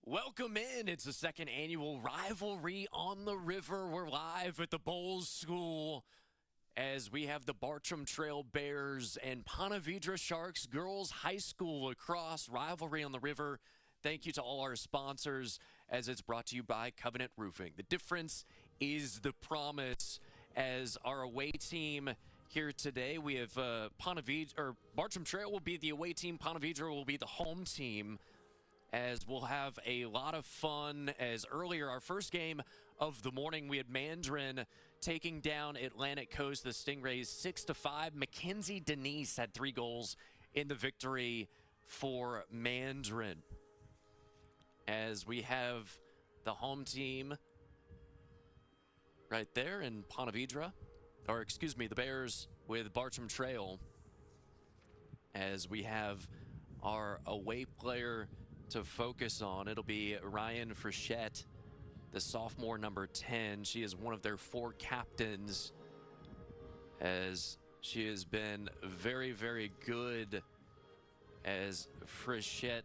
Welcome in. It's the second annual Rivalry on the River. We're live at the Bolles School as we have the Bartram Trail Bears and Ponte Vedra Sharks Girls High School lacrosse Rivalry on the River. Thank you to all our sponsors as it's brought to you by Covenant Roofing. The difference is the promise. As our away team here today, we have Bartram Trail will be the away team. Ponte Vedra will be the home team, as we'll have a lot of fun. As earlier, our first game of the morning, we had Mandarin taking down Atlantic Coast, the Stingrays 6-5. Mackenzie Denise had 3 goals in the victory for Mandarin. As we have the home team right there in Ponte Vedra, or excuse me, the Bears with Bartram Trail. As we have our away player to focus on, it'll be Ryan Frechette, the sophomore number 10. She is one of their 4 captains, as she has been very, very good. As Frechette,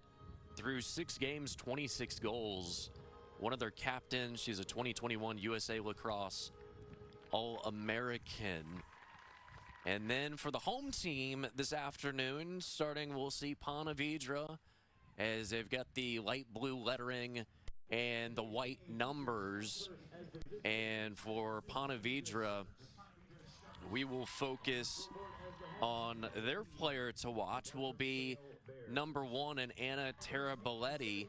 through 6 games, 26 goals. One of their captains. She's a 2021 USA Lacrosse All-American. And then for the home team this afternoon, starting, we'll see Ponte Vedra, as they've got the light blue lettering and the white numbers. And for Ponte Vedra, we will focus on their player to watch will be number 1 and Anna Taraboletti.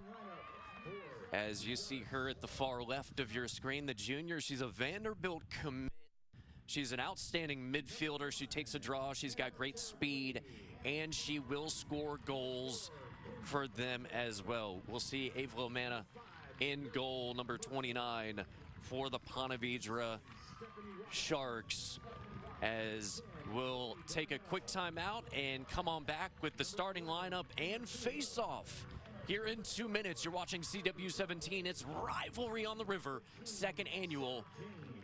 As you see her at the far left of your screen, the junior, she's a Vanderbilt commit. She's an outstanding midfielder. She takes a draw. She's got great speed, and she will score goals for them as well. We'll see Ava Lomana in goal, number 29 for the Ponte Vedra Sharks. As we'll take a quick timeout and come on back with the starting lineup and face-off here in 2 minutes. You're watching CW17. It's Rivalry on the River, second annual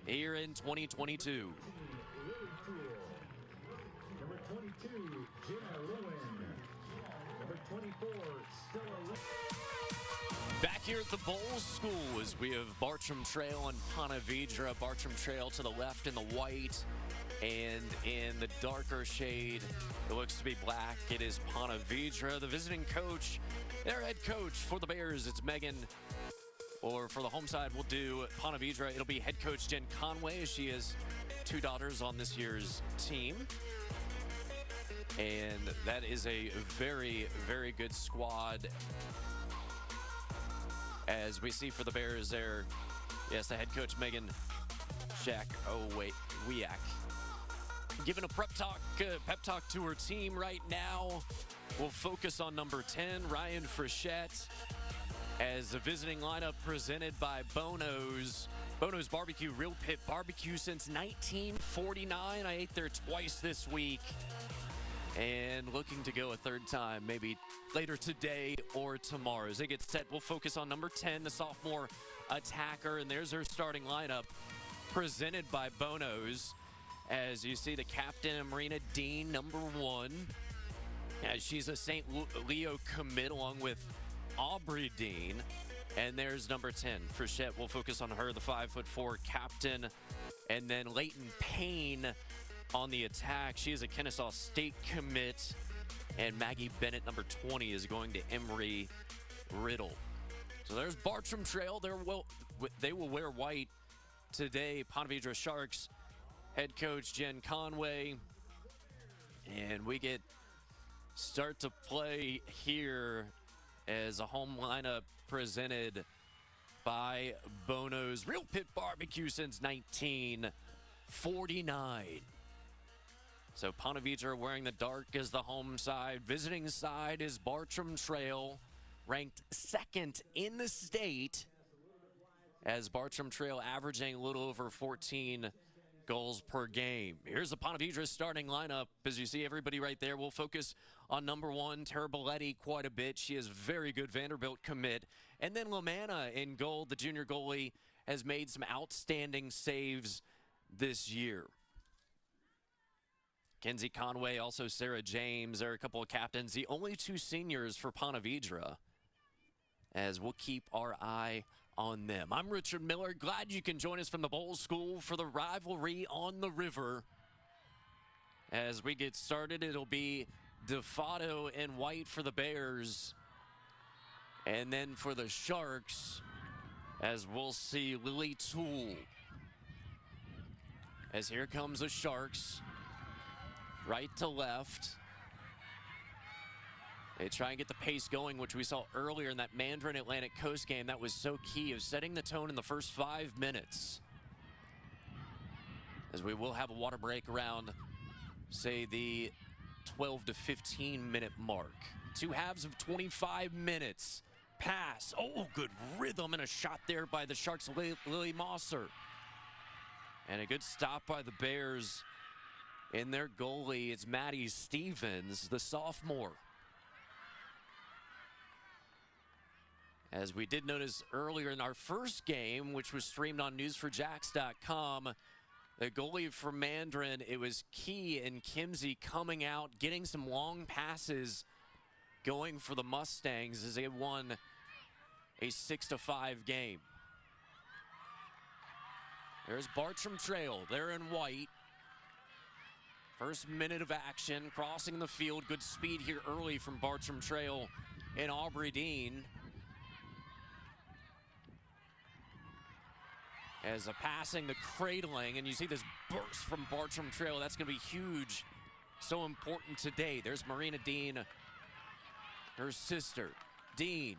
here in 2022. Number 22, Jenna Rowan. Number 24, Stella Lynn. Back here at the Bolles School as we have Bartram Trail and Ponte Vedra. Bartram Trail to the left in the white, and in the darker shade, it looks to be black. It is Ponte Vedra. The visiting coach, their head coach for the Bears, it's Megan. Or for the home side, we'll do Ponte Vedra. It'll be head coach Jen Conway, as she has 2 daughters on this year's team. And that is a very, very good squad. As we see for the Bears there, yes, the head coach Megan Wiak giving a pep talk to her team right now. We'll focus on number 10, Ryan Frechette, as the visiting lineup presented by Bono's. Bono's Barbecue, Real Pit Barbecue since 1949. I ate there twice this week, and looking to go a 3rd time, maybe later today or tomorrow. As they get set, we'll focus on number 10, the sophomore attacker, and there's her starting lineup presented by Bono's. As you see the captain, Marina Dean, number 1, as she's a St. Leo commit along with Aubrey Dean. And there's number 10, Frechette. We'll focus on her, the 5'4" captain. And then Leighton Payne on the attack. She is a Kennesaw State commit. And Maggie Bennett, number 20, is going to Emory Riddle. So there's Bartram Trail. They will wear white today. Ponte Vedra Sharks head coach Jen Conway. And we get start to play here as a home lineup presented by Bono's Real Pit Barbecue since 1949. So Ponte Vedra wearing the dark as the home side. Visiting side is Bartram Trail, ranked 2nd in the state, as Bartram Trail averaging a little over 14 goals per game. Here's the Ponte Vedra starting lineup. As you see everybody right there, we'll focus on number 1, Taraboletti, quite a bit. She is very good Vanderbilt commit. And then Lomana in goal. The junior goalie has made some outstanding saves this year. Kenzie Conway, also Sarah James. There are a couple of captains. The only 2 seniors for Ponte Vedra. as we'll keep our eye on them. I'm Richard Miller. Glad you can join us from the Bolles School for the Rivalry on the River. As we get started, it'll be DeFato in white for the Bears. And then for the Sharks, as we'll see Lily Toole. As here comes the Sharks, right to left. They try and get the pace going, which we saw earlier in that Mandarin Atlantic Coast game. That was so key of setting the tone in the first 5 minutes. As we will have a water break around, say, the 12 to 15 minute mark. 2 halves of 25 minutes. Pass. Oh, good rhythm and a shot there by the Sharks' Lily Mosser. And a good stop by the Bears in their goalie. It's Maddie Stevens, the sophomore. As we did notice earlier in our first game, which was streamed on news4jax.com, the goalie for Mandarin, it was key in Kimsey coming out, getting some long passes going for the Mustangs as they won a 6-5 game. There's Bartram Trail. They're in white. First minute of action, crossing the field. Good speed here early from Bartram Trail and Aubrey Dean. As a passing, the cradling, and you see this burst from Bartram Trail. That's going to be huge. So important today. There's Marina Dean, her sister, Dean.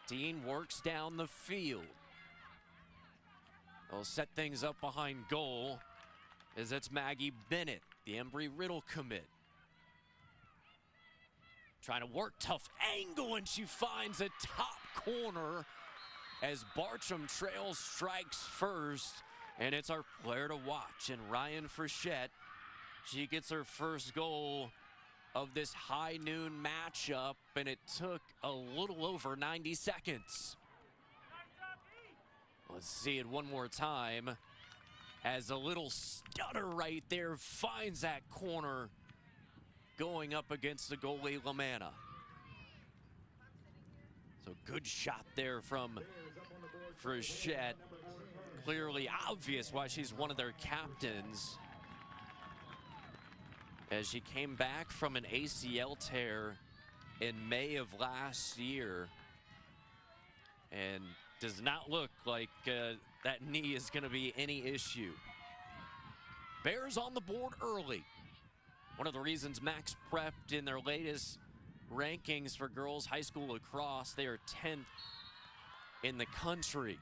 Dean works down the field. They'll set things up behind goal as that's Maggie Bennett, the Embry-Riddle commit. Trying to work, tough angle, and she finds a top corner as Bartram Trail strikes first, and it's our player to watch. And Ryan Frechette, she gets her first goal of this high noon matchup, and it took a little over 90 seconds. Let's see it one more time as a little stutter right there finds that corner going up against the goalie Lamanna. So good shot there from Frechette. Clearly obvious why she's one of their captains, as she came back from an ACL tear in May of last year and does not look like that knee is going to be any issue. Bears on the board early. One of the reasons Max prepped in their latest rankings for girls high school lacrosse, they are 10th in the country.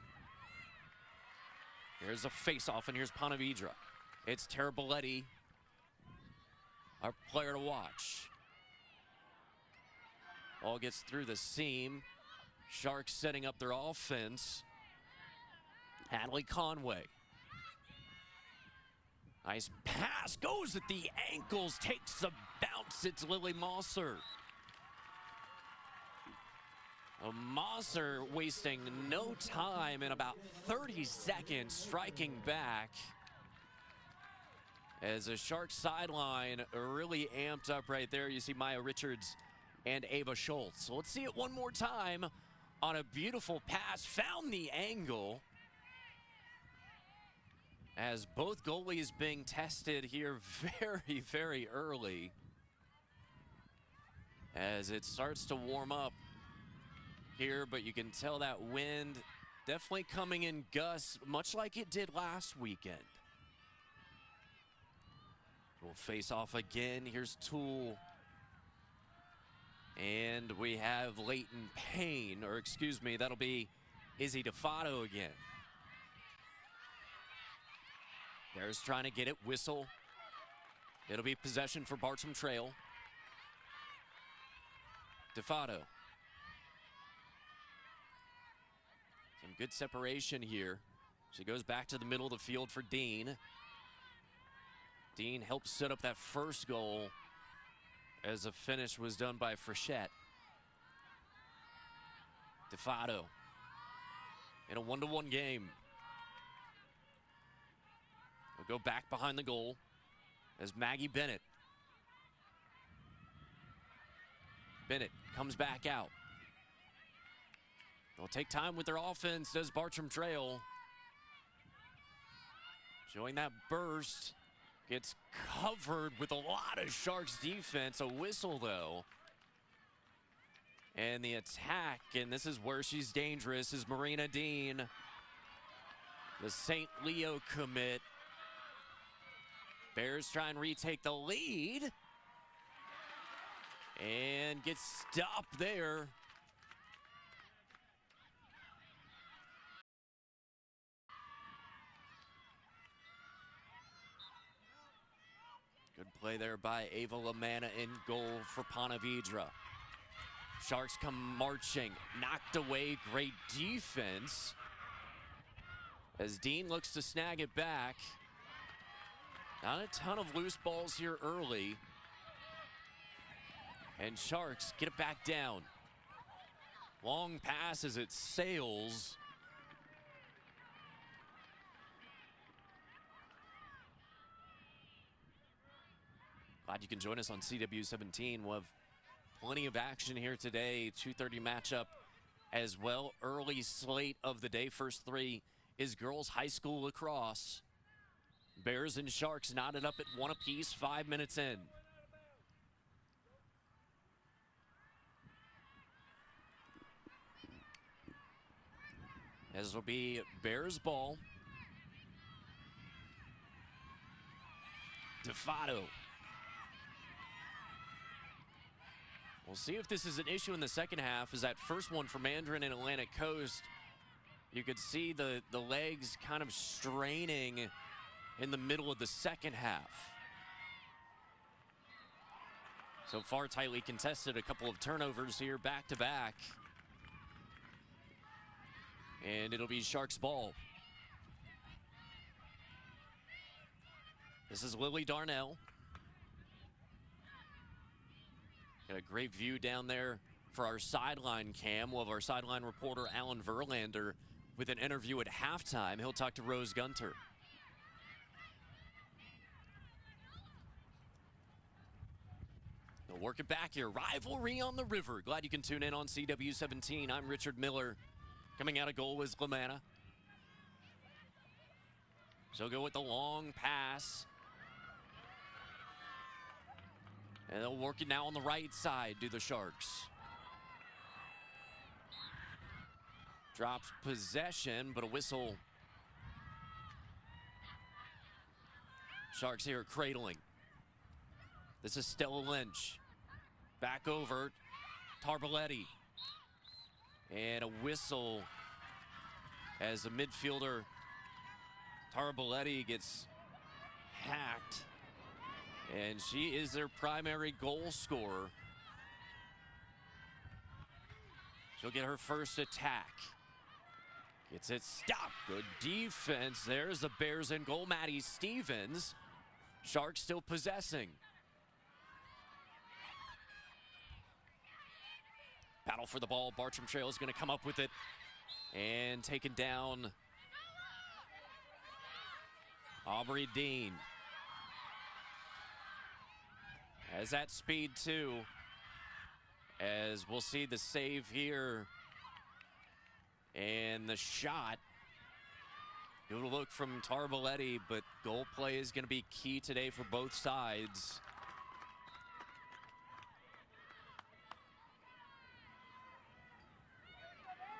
Here's a face-off, and here's Ponte Vedra. It's Tara Belletti, our player to watch. Ball gets through the seam. Sharks setting up their offense. Hadley Conway. Nice pass, goes at the ankles, takes a bounce. It's Lily Mosser. Mosser wasting no time, in about 30 seconds, striking back as the Sharks sideline really amped up right there. You see Maya Richards and Ava Schultz. So let's see it one more time on a beautiful pass. Found the angle as both goalies being tested here very, very early as it starts to warm up here, but you can tell that wind definitely coming in gusts, much like it did last weekend. We'll face off again. Here's Toole. And we have Leighton Payne, or excuse me, that'll be Izzy DeFato again. Bears trying to get it, whistle. It'll be possession for Bartram Trail. DeFato. Some good separation here. She goes back to the middle of the field for Dean. Dean helped set up that first goal as the finish was done by Frechette. DeFato in a 1-1 game. We'll go back behind the goal as Maggie Bennett. Bennett comes back out. They'll take time with their offense, does Bartram Trail. Showing that burst. Gets covered with a lot of Sharks defense. A whistle, though. And the attack, and this is where she's dangerous, is Marina Dean, the St. Leo commit. Bears try and retake the lead. And gets stopped there. Good play there by Ava Lamanna in goal for Ponte Vedra. Sharks come marching, knocked away, great defense. As Dean looks to snag it back. Not a ton of loose balls here early. And Sharks get it back down. Long pass as it sails. Glad you can join us on CW17. We'll have plenty of action here today. 2:30 matchup as well. Early slate of the day. First three is girls high school lacrosse. Bears and Sharks knotted up at 1 apiece, 5 minutes in. As it'll be Bears ball. DeFato. We'll see if this is an issue in the second half. As that first one for Mandarin and Atlantic Coast, you could see the legs kind of straining in the middle of the second half. So far tightly contested, a couple of turnovers here back to back. And it'll be Sharks ball. This is Lily Darnell. Got a great view down there for our sideline cam. We'll have our sideline reporter Alan Verlander with an interview at halftime. He'll talk to Rose Gunter. They'll work it back here. Rivalry on the river. Glad you can tune in on CW17. I'm Richard Miller. Coming out of goal is Lamanna. She'll go with the long pass. And they'll work it now on the right side, do the Sharks. Drops possession, but a whistle. Sharks here cradling. This is Stella Lynch. Back over, Tarboletti. And a whistle as the midfielder, Tarboletti, gets hacked. And she is their primary goal scorer. She'll get her first attack. Gets it stopped. Good defense. There's the Bears in goal. Maddie Stevens. Sharks still possessing. Battle for the ball. Bartram Trail is going to come up with it. And taken down. Aubrey Dean. Has that speed too. As we'll see the save here. And the shot. Good look from Tarboletti, but goal play is going to be key today for both sides.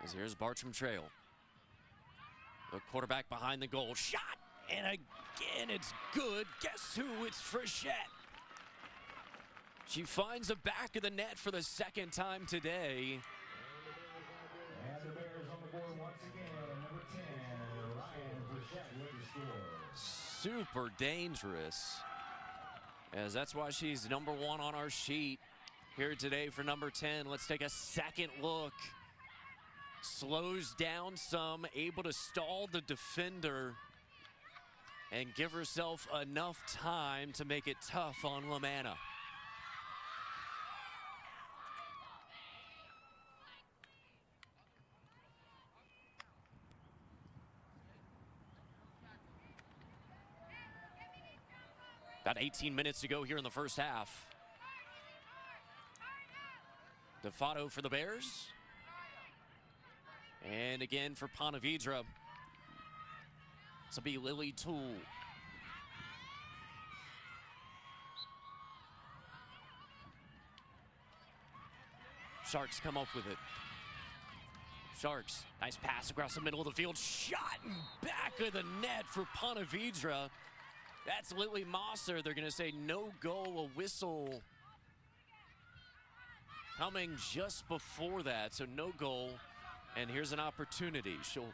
As here's Bartram Trail. The quarterback behind the goal. Shot! And again, it's good. Guess who? It's Frechette. She finds the back of the net for the second time today. And the Bears on the board once again. Number 10, Ryan Frechette with the score. Super dangerous. As that's why she's number 1 on our sheet here today for number 10. Let's take a second look. Slows down some, able to stall the defender and give herself enough time to make it tough on Lamanna. About 18 minutes to go here in the first half. DeFato for the Bears. And again for Ponte Vedra, this will be Lily Toole. Sharks come up with it. Sharks, nice pass across the middle of the field. Shot in back of the net for Ponte Vedra. That's Lily Mosser. They're going to say no goal, a whistle coming just before that. So no goal, and here's an opportunity. She'll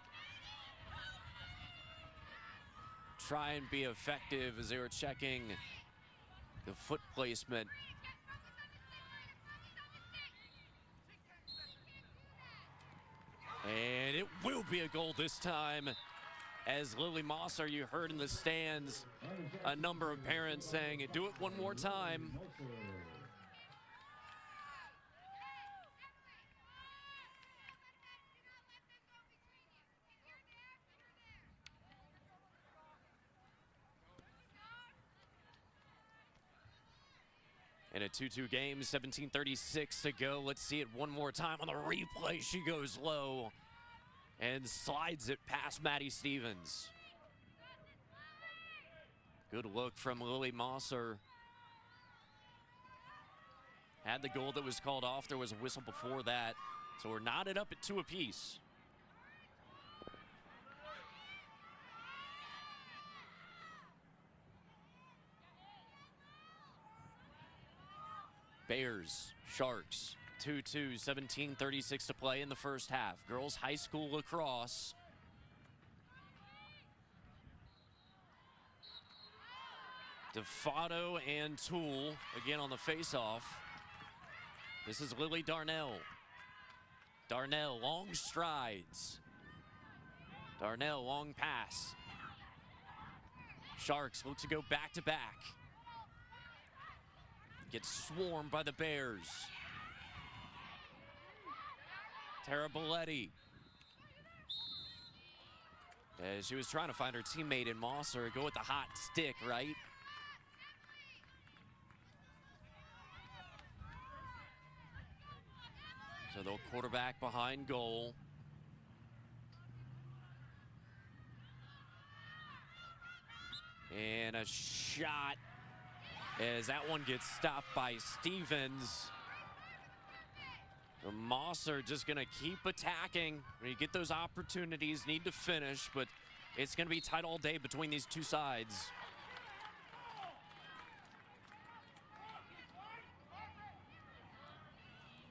try and be effective as they were checking the foot placement. And it will be a goal this time, as Lily Mosser, you heard in the stands a number of parents saying, do it one more time. In a 2-2 game, 17:36 to go. Let's see it one more time on the replay. She goes low and slides it past Maddie Stevens. Good look from Lily Mosser. Had the goal that was called off. There was a whistle before that. So we're knotted up at 2 apiece. Bears, Sharks, 2-2, 17:36 to play in the first half. Girls high school lacrosse. DeFato and Toole again on the faceoff. This is Lily Darnell. Darnell, long strides. Darnell, long pass. Sharks look to go back to back. Gets swarmed by the Bears. Tara Bolletti. As she was trying to find her teammate in Mosser. Go with the hot stick, right? So they'll quarterback behind goal. And a shot, as that one gets stopped by Stevens. The Mosser just going to keep attacking. When you get those opportunities, need to finish, but it's going to be tight all day between these two sides.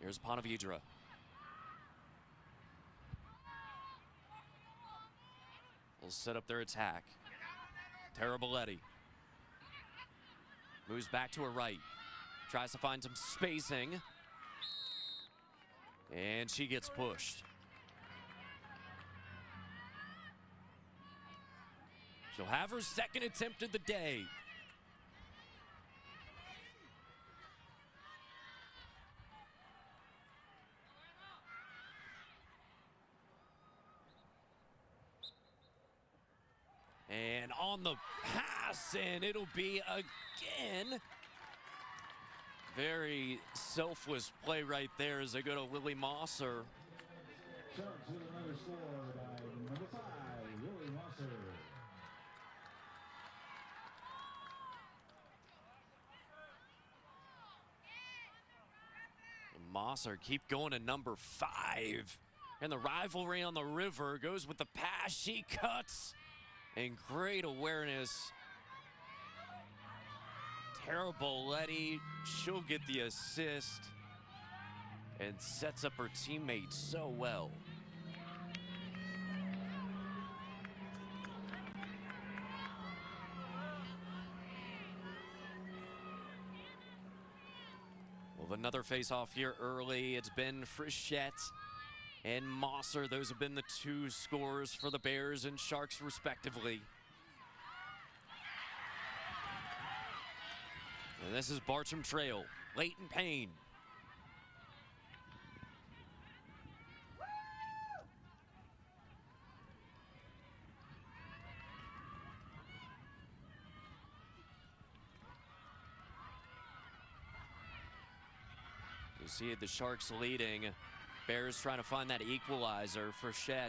Here's Ponte Vedra. They'll set up their attack. Tara Bolletti moves back to her right. Tries to find some spacing. And she gets pushed. She'll have her second attempt of the day. And on the pass, and it'll be again. Very selfless play right there as they go to Lily Mosser. Sharks with another score by number 5, Lily Mosser. Mosser keep going to number 5. And the rivalry on the river goes with the pass. She cuts. And great awareness. Tara Bolletti, she'll get the assist and sets up her teammate so well. Well, another face-off here early. It's been Frechette and Mosser. Those have been the two scorers for the Bears and Sharks respectively. And this is Bartram Trail, Leighton Payne. You see the Sharks leading Bears trying to find that equalizer for Frechette.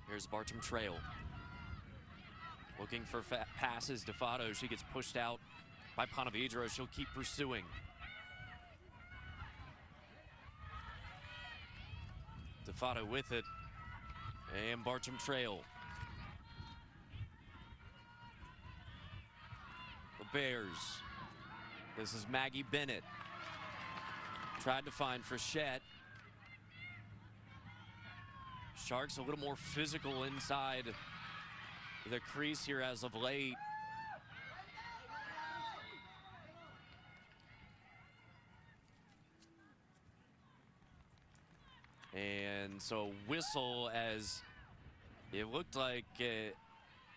Here's Bartram Trail. Looking for passes. Defato, she gets pushed out by Ponte Vedra. She'll keep pursuing. Defato with it. And Bartram Trail. The Bears. This is Maggie Bennett. Tried to find Frechette. Sharks a little more physical inside the crease here as of late. And so whistle, as it looked like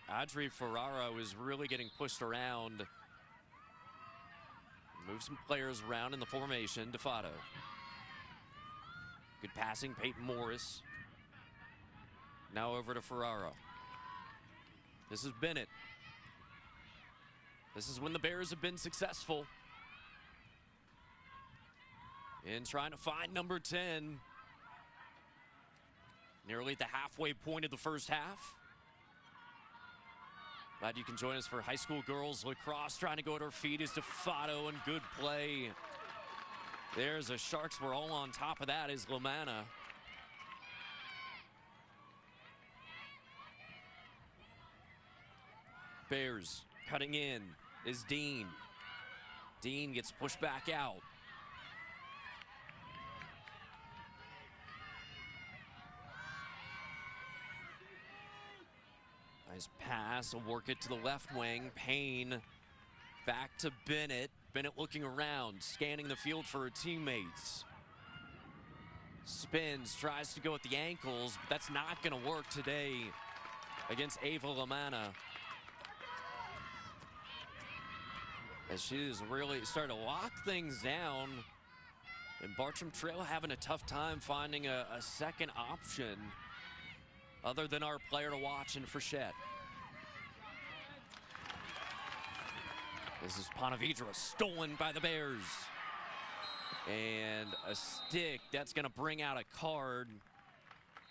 Audrey Ferrara was really getting pushed around. Move some players around in the formation. Defato. Good passing, Peyton Morris. Now over to Ferrara. This is Bennett. This is when the Bears have been successful in trying to find number 10. Nearly at the halfway point of the first half. Glad you can join us for high school girls lacrosse. Trying to go at her feet is Defato, and good play. There's a Sharks. We're all on top of that is Lamanna. Bears cutting in is Dean. Dean gets pushed back out. Nice pass, will work it to the left wing. Payne back to Bennett. Bennett looking around, scanning the field for her teammates. Spins, tries to go at the ankles, but that's not gonna work today against Ava Lamanna. As she is really starting to lock things down. And Bartram Trail having a tough time finding a second option other than our player to watch in Frechette. This is Ponte Vedra, stolen by the Bears. And a stick, that's gonna bring out a card.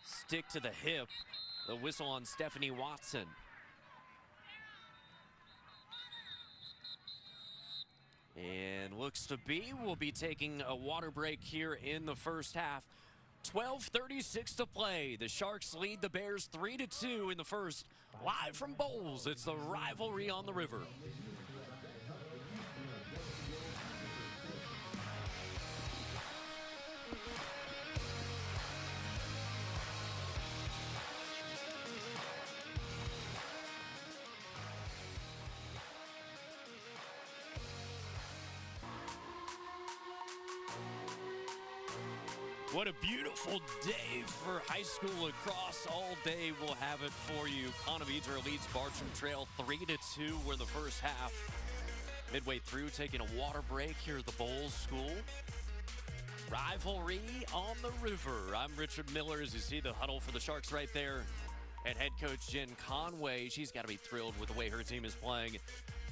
Stick to the hip. The whistle on Stephanie Watson. And looks to be we'll be taking a water break here in the first half. 12:36 to play. The Sharks lead the Bears 3-2 in the first. Live from Bolles, it's the Rivalry on the River. What a beautiful day for high school lacrosse. All day we'll have it for you. Ponte Vedra leads Bartram Trail 3-2. We're in the first half. Midway through, taking a water break here at the Bolles School. Rivalry on the River. I'm Richard Miller, as you see the huddle for the Sharks right there. And head coach Jen Conway, she's got to be thrilled with the way her team is playing.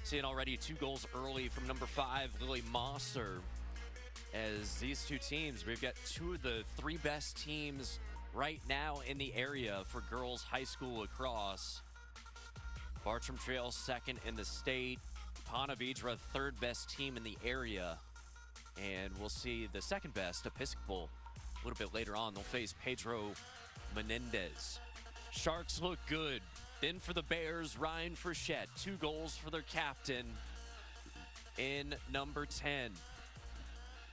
Seeing already 2 goals early from number 5, Lily Mosser. As these two teams, we've got 2 of the 3 best teams right now in the area for girls high school lacrosse. Bartram Trail 2nd in the state. Ponte Vedra 3rd best team in the area. And we'll see the 2nd best, Episcopal, a little bit later on. They'll face Pedro Menendez. Sharks look good. Then for the Bears, Ryan Frechette. 2 goals for their captain in number 10.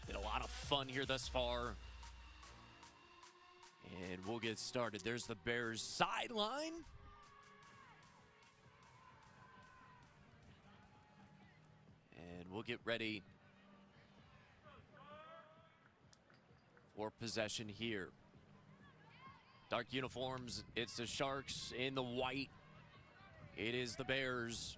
Been a lot of fun here thus far. And we'll get started. There's the Bears sideline. And we'll get ready for possession here. Dark uniforms, it's the Sharks. In the white, it is the Bears.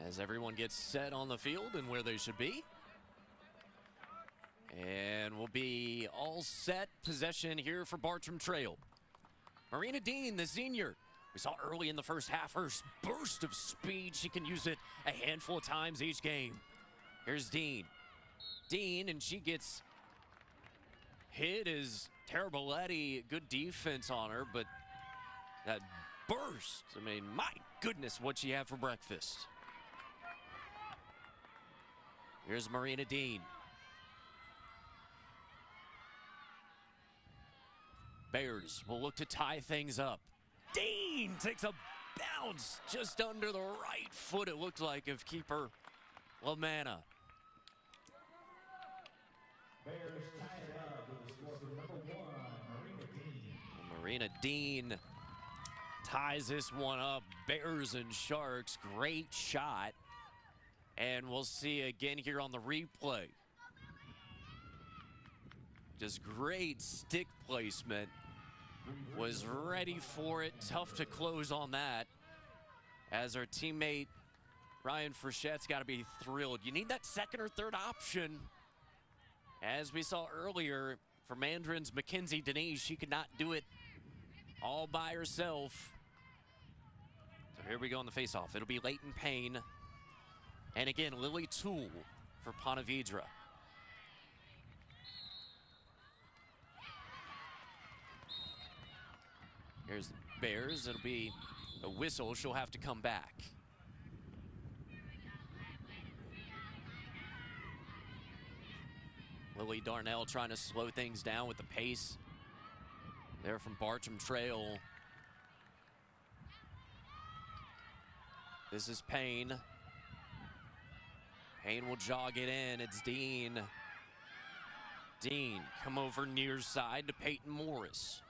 as everyone gets set on the field and where they should be. And we'll be all set. Possession here for Bartram Trail. Marina Dean, the senior. We saw early in the first half her burst of speed. She can use it a handful of times each game. Here's Dean. Dean, and she gets hit as Taraboletti. Good defense on her, but that burst. I mean, my goodness, what'd she have for breakfast? Here's Marina Dean. Bears will look to tie things up. Dean takes a bounce just under the right foot, it looked like, of keeper LaManna. Bears tied it up with a score for number 1, Marina Dean. Marina Dean ties this one up. Bears and Sharks, great shot. And we'll see again here on the replay. Just great stick placement. Was ready for it. Tough to close on that. As our teammate Ryan Frichette's got to be thrilled. You need that second or third option. As we saw earlier, for Mandarin's Mackenzie Denise, she could not do it all by herself. So here we go on the faceoff. It'll be Leighton Payne. And again, Lily Toole for Ponte Vedra. Here's the Bears. It'll be a whistle. She'll have to come back. Lily Darnell trying to slow things down with the pace there from Bartram Trail. This is Payne. Payne will jog it in. It's Dean. Dean, come over near side to Peyton Morris.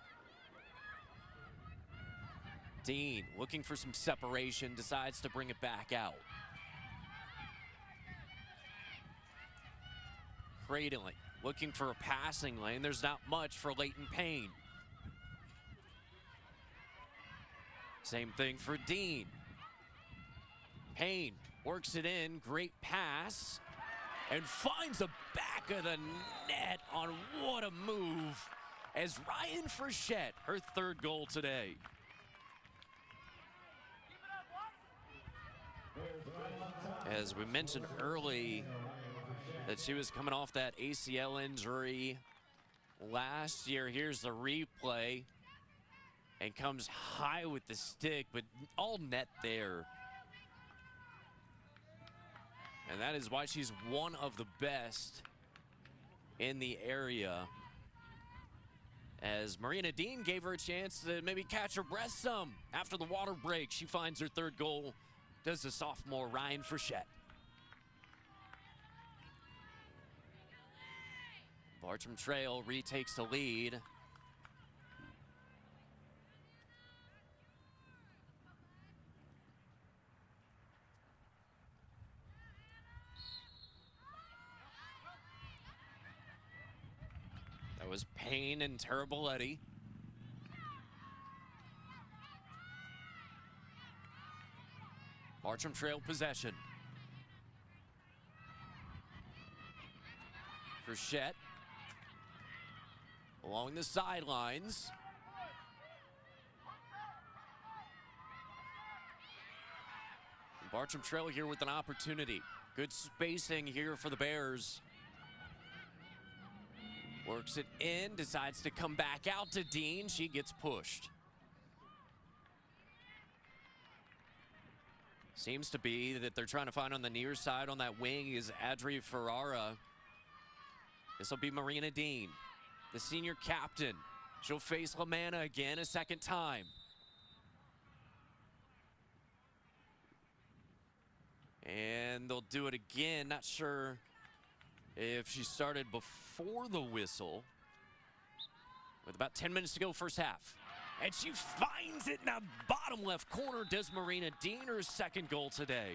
Dean looking for some separation, decides to bring it back out. Cradling, looking for a passing lane. There's not much for Leighton Payne. Same thing for Dean. Payne works it in, great pass, and finds the back of the net on what a move as Ryan Frechette, her third goal today. As we mentioned early that she was coming off that ACL injury last year. Here's the replay and comes high with the stick, but all net there. And that is why she's one of the best in the area. As Marina Dean gave her a chance to maybe catch her breath some after the water break. She finds her third goal. Does the sophomore Ryan Frechette. Bartram Trail retakes the lead. That was Payne and Taraboletti. Bartram Trail possession. Frechette along the sidelines. Bartram Trail here with an opportunity. Good spacing here for the Bears. Works it in, decides to come back out to Dean. She gets pushed. Seems to be that they're trying to find on the near side on that wing is Adri Ferrara. This will be Marina Dean, the senior captain. She'll face LaManna again a second time. And they'll do it again. Not sure if she started before the whistle. With about 10 minutes to go first half. And she finds it in the bottom left corner. Does Marina Dean her second goal today?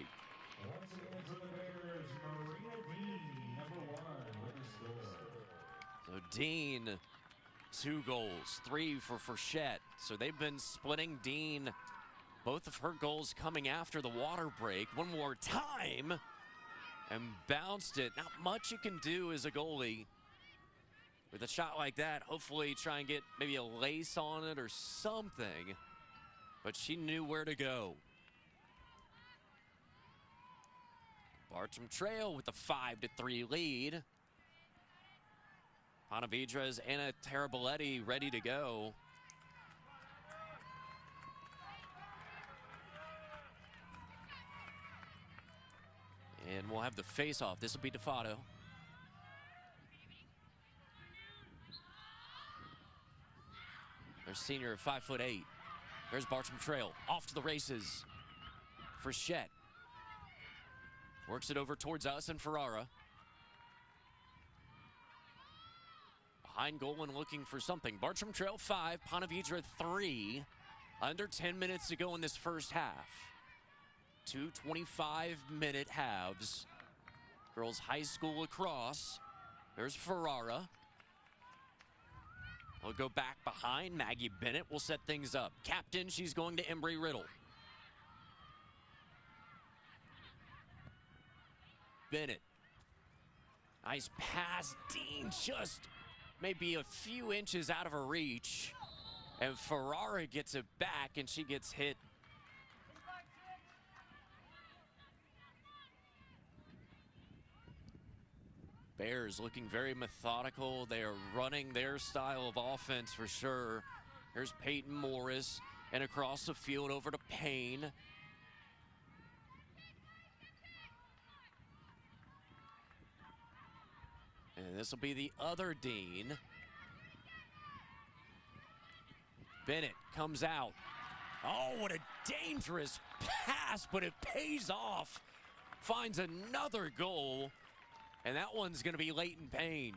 Once again for the Bears, Marina Dean, number 1 with the score. So Dean, 2 goals, 3 for Frechette. So they've been splitting Dean Both of her goals coming after the water break. One more time. And bounced it. Not much you can do as a goalie with a shot like that. Hopefully try and get maybe a lace on it or something. But she knew where to go. Bartram Trail with a 5-3 lead. Ponte Vedra's Anna Taraboletti ready to go. And we'll have the face-off. This will be DeFato. Their senior, 5'8". There's Bartram Trail, off to the races. Frechette works it over towards us and Ferrara. Behind goal and looking for something. Bartram Trail 5, Ponte Vedra 3. Under 10 minutes to go in this first half. 2 25-minute halves. Girls high school lacrosse. There's Ferrara. We'll go back behind. Maggie Bennett will set things up. Captain, she's going to Embry-Riddle. Bennett. Nice pass. Dean just maybe a few inches out of her reach. And Ferrara gets it back, and she gets hit. Bears looking very methodical. They are running their style of offense for sure. Here's Peyton Morris, and across the field over to Payne. And this will be the other Dean. Bennett comes out. Oh, what a dangerous pass, but it pays off. Finds another goal. And that one's going to be Leighton Payne.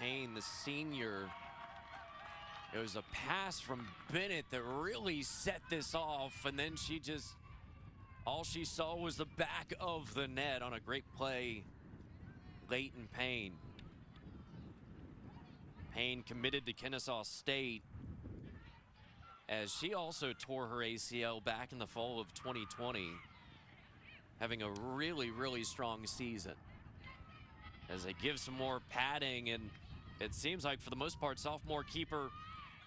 Payne, the senior. It was a pass from Bennett that really set this off, and then she just, all she saw was the back of the net on a great play. Leighton Payne. Payne committed to Kennesaw State, as she also tore her ACL back in the fall of 2020, having a really, really strong season. As they give some more padding, and it seems like for the most part, sophomore keeper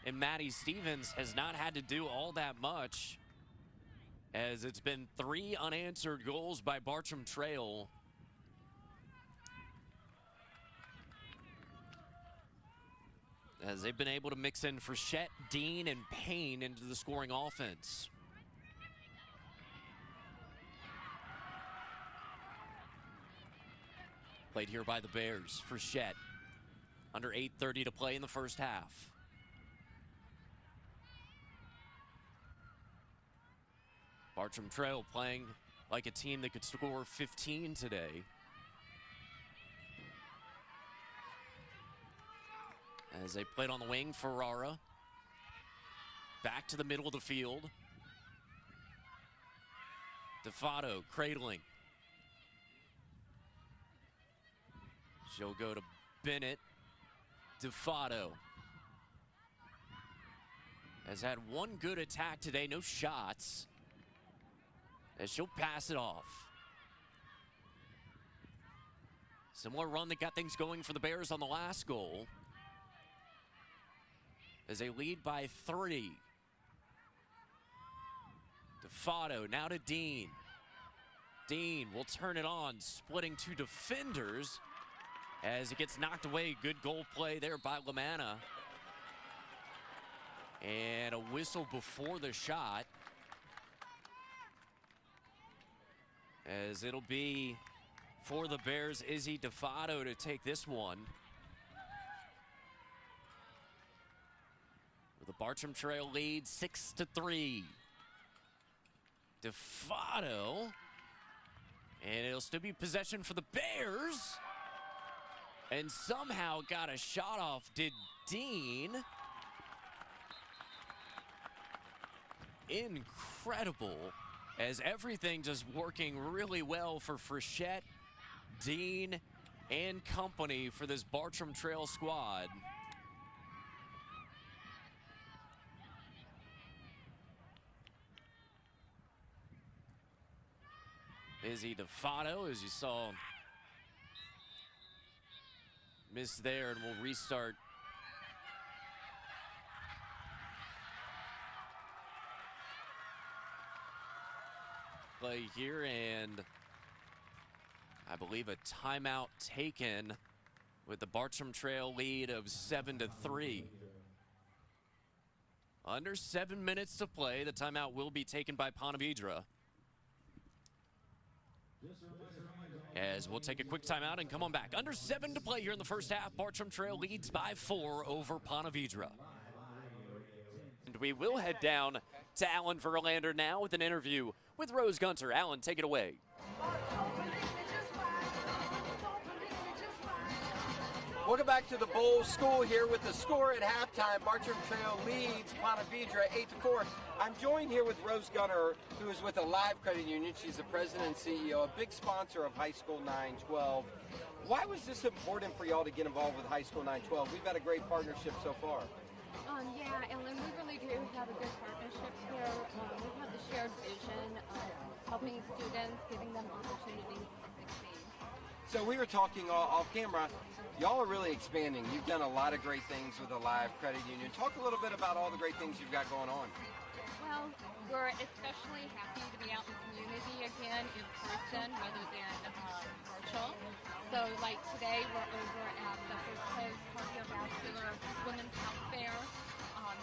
and Maddie Stevens has not had to do all that much, as it's been 3 unanswered goals by Bartram Trail. As they've been able to mix in Frechette, Dean, and Payne into the scoring offense. Played here by the Bears. Frechette, under 8:30 to play in the first half. Bartram Trail playing like a team that could score 15 today. As they played on the wing, Ferrara back to the middle of the field. DeFato cradling. She'll go to Bennett. DeFato has had one good attack today, no shots. As she'll pass it off. Similar run that got things going for the Bears on the last goal. As they lead by 3. DeFato now to Dean. Dean will turn it on, splitting 2 defenders as it gets knocked away. Good goal play there by Lamanna. And a whistle before the shot, as it'll be for the Bears, Izzy DeFato to take this one. With the Bartram Trail lead 6-3. DeFato, and it'll still be possession for the Bears. And somehow got a shot off, did Dean. Incredible, as everything just working really well for Frechette, Dean, and company for this Bartram Trail squad. Izzy DeFato, as you saw, miss there, and we'll restart. Play here, and I believe a timeout taken with the Bartram Trail lead of 7-3. Under 7 minutes to play. The timeout will be taken by Ponte Vedra. As we'll take a quick timeout and come on back. Under 7 to play here in the first half. Bartram Trail leads by 4 over Ponte Vedra. And we will head down to Alan Verlander now with an interview with Rose Gunter. Alan, take it away. Welcome back to the Bolles School here with the score at halftime. Bartram Trail leads Ponte Vedra 8-4. I'm joined here with Rose Gunter, who is with the Live Credit Union. She's the president and CEO, a big sponsor of High School 912. Why was this important for y'all to get involved with High School 912? We've had a great partnership so far. Yeah, Ellen, we really do have a good partnership here. We have the shared vision of helping students, giving them opportunities to succeed. So we were talking off camera. Y'all are really expanding. You've done a lot of great things with the Live Credit Union. Talk a little bit about all the great things you've got going on. Well, we're especially happy to be out in the community again in person rather than virtual. So like today we're over at the First Coast Cardiovascular Women's Health Fair.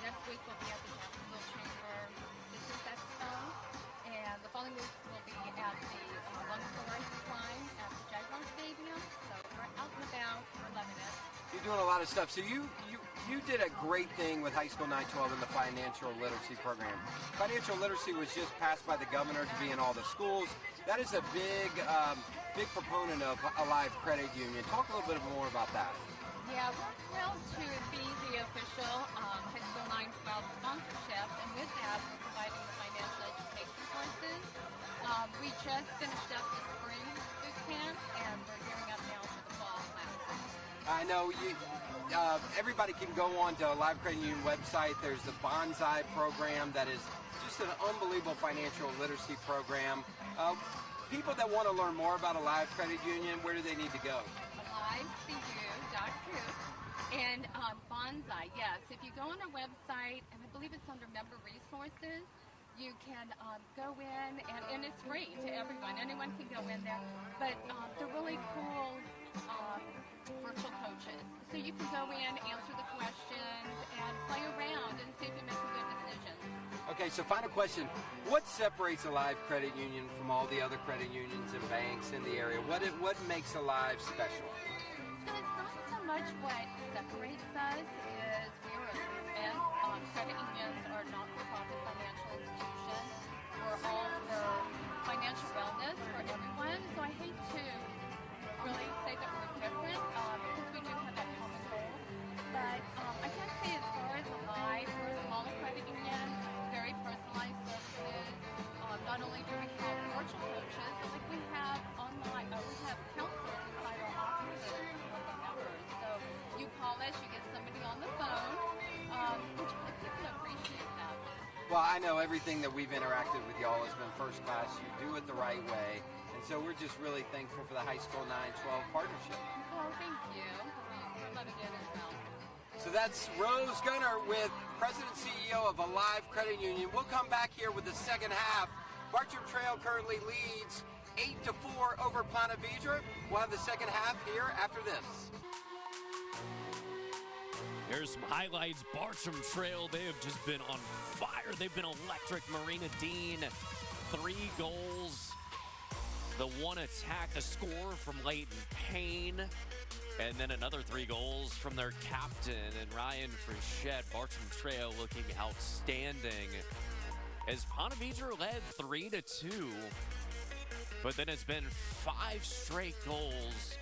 Next week we'll be at the Jacksonville Chamber Business Expo. And the following week we'll be at the Lung Polarized Climb at the Jaguar Stadium. So we're out and about, we're loving it. You're doing a lot of stuff. So you did a great thing with High School 912 in the financial literacy program. Financial literacy was just passed by the governor to be in all the schools. That is a big proponent of a Live Credit Union. Talk a little bit more about that. Yeah, we're thrilled to be the official High School 912 sponsorship, and with that, we're providing the financial education courses. We just finished up the spring boot camp, and we're gearing up now for the fall classes. I know everybody can go on to Live Credit Union website. There's the Bonsai program that is just an unbelievable financial literacy program. People that want to learn more about a Live Credit Union, where do they need to go? livecu.com. And Bonsai, yes. If you go on our website, and I believe it's under Member Resources, you can go in, and it's free to everyone. Anyone can go in there. But they're really cool virtual coaches. So you can go in, answer the questions, and play around and see if you're making good decisions. Okay, so final question. What separates a Live Credit Union from all the other credit unions and banks in the area? What makes a Live special? So it's not so much what separates us is we're a movement. Credit unions are not-for-profit financial institutions. We're all for financial wellness for everyone. So I hate to really say that we're different because we do have that common goal. But I can say as far as a Live, we're a smaller credit union, very personalized services. Not only do we have virtual coaches, but like we have online, we have counselors inside our offices with the members. So you call us, you get somebody on the phone, which people appreciate that. Well, I know everything that we've interacted with y'all has been first class. You do it the right way. And so we're just really thankful for the High School 912 partnership. Oh, thank you. We're loving it as well. So that's Rose Gunter with President and CEO of a Live Credit Union. We'll come back here with the second half. Bartram Trail currently leads 8-4 over Ponte Vedra. We'll have the second half here after this. Here's some highlights. Bartram Trail, they have just been on fire. They've been electric. Marina Dean, 3 goals. The one attack, a score from Leighton Payne. And then another 3 goals from their captain and Ryan Frechette. Bartram Trail looking outstanding as Ponte Vedra led 3-2. But then it's been 5 straight goals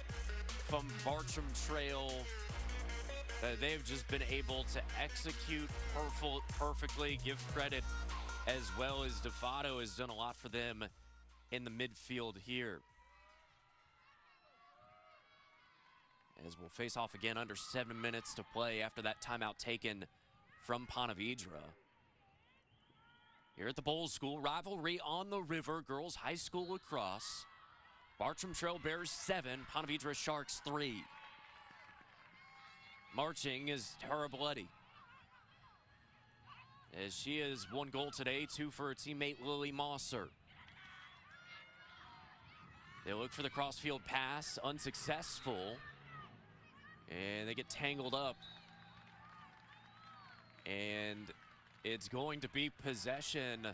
from Bartram Trail. They've just been able to execute perfectly. Give credit as well as DeFato has done a lot for them in the midfield here. as we'll face off again under 7 minutes to play after that timeout taken from Ponte Vedra. Here at the Bolles School, rivalry on the river, girls high school lacrosse. Bartram Trail Bears 7, Ponte Vedra Sharks 3. Marching is Tara Bloody, as she has 1 goal today, 2 for her teammate Lily Mosser. They look for the crossfield pass, unsuccessful, and they get tangled up. And it's going to be possession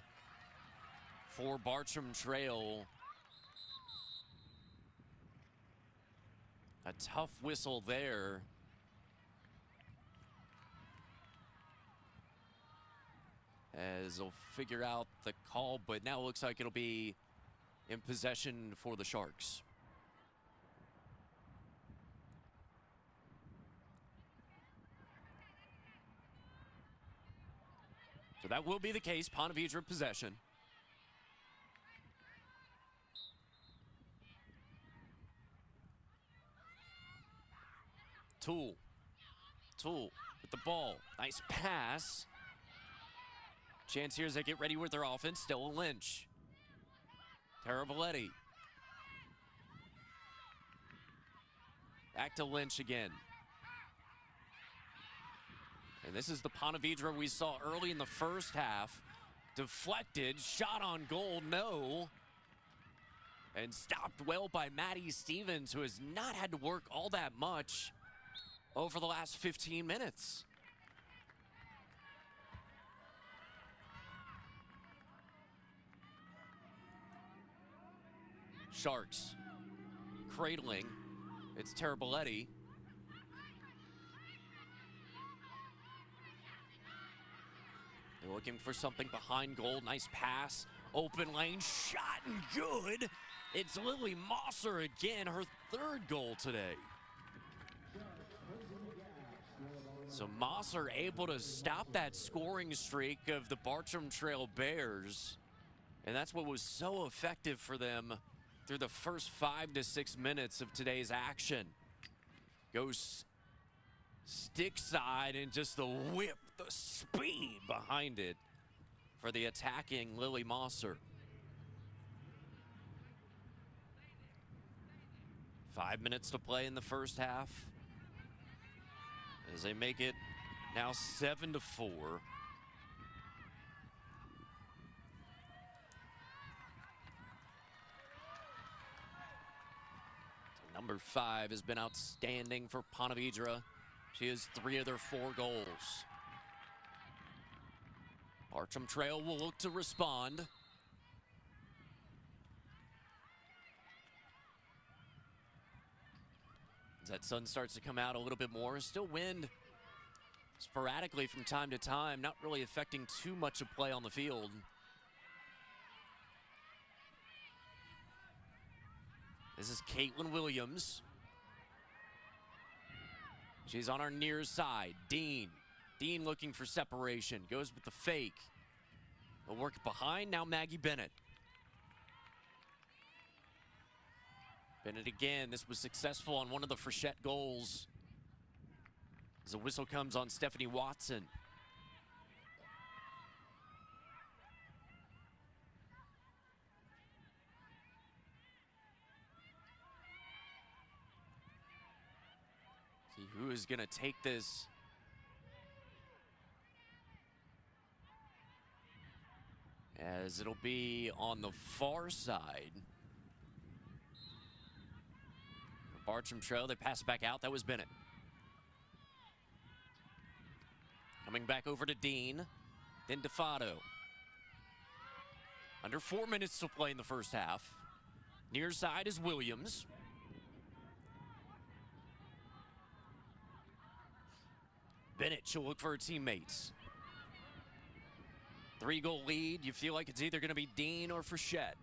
for Bartram Trail. A tough whistle there. As they'll figure out the call, but now it looks like it'll be in possession for the Sharks. So that will be the case, Ponte Vedra possession. Tool with the ball, nice pass. Chance here as they get ready with their offense, still Lynch. Tara Belletti. Back to Lynch again. And this is the Ponte Vedra we saw early in the first half. Deflected, shot on goal, no. And stopped well by Maddie Stevens, who has not had to work all that much over the last 15 minutes. Sharks cradling. It's Tara Belletti. They're looking for something behind goal. Nice pass. Open lane. Shot and good. It's Lily Mosser again. Her 3rd goal today. So Mosser able to stop that scoring streak of the Bartram Trail Bears. And that's what was so effective for them through the first 5 to 6 minutes of today's action. Goes stick side and just the whip, the speed behind it for the attacking Lily Mosser. 5 minutes to play in the first half, as they make it now 7-4. Number 5 has been outstanding for Ponte Vedra. She has 3 of their 4 goals. Bartram Trail will look to respond. As that sun starts to come out a little bit more, still wind sporadically from time to time, not really affecting too much of play on the field. This is Caitlin Williams. She's on our near side. Dean looking for separation. Goes with the fake. They'll work behind. Now Maggie Bennett. Bennett again. This was successful on one of the Frechette goals. As a whistle comes on Stephanie Watson. See who is going to take this. As it'll be on the far side. Bartram Trail, they pass it back out. That was Bennett. Coming back over to Dean, then DeFato. Under 4 minutes to play in the first half. Near side is Williams. Bennett, she'll look for her teammates. 3-goal lead. You feel like it's either going to be Dean or Frechette.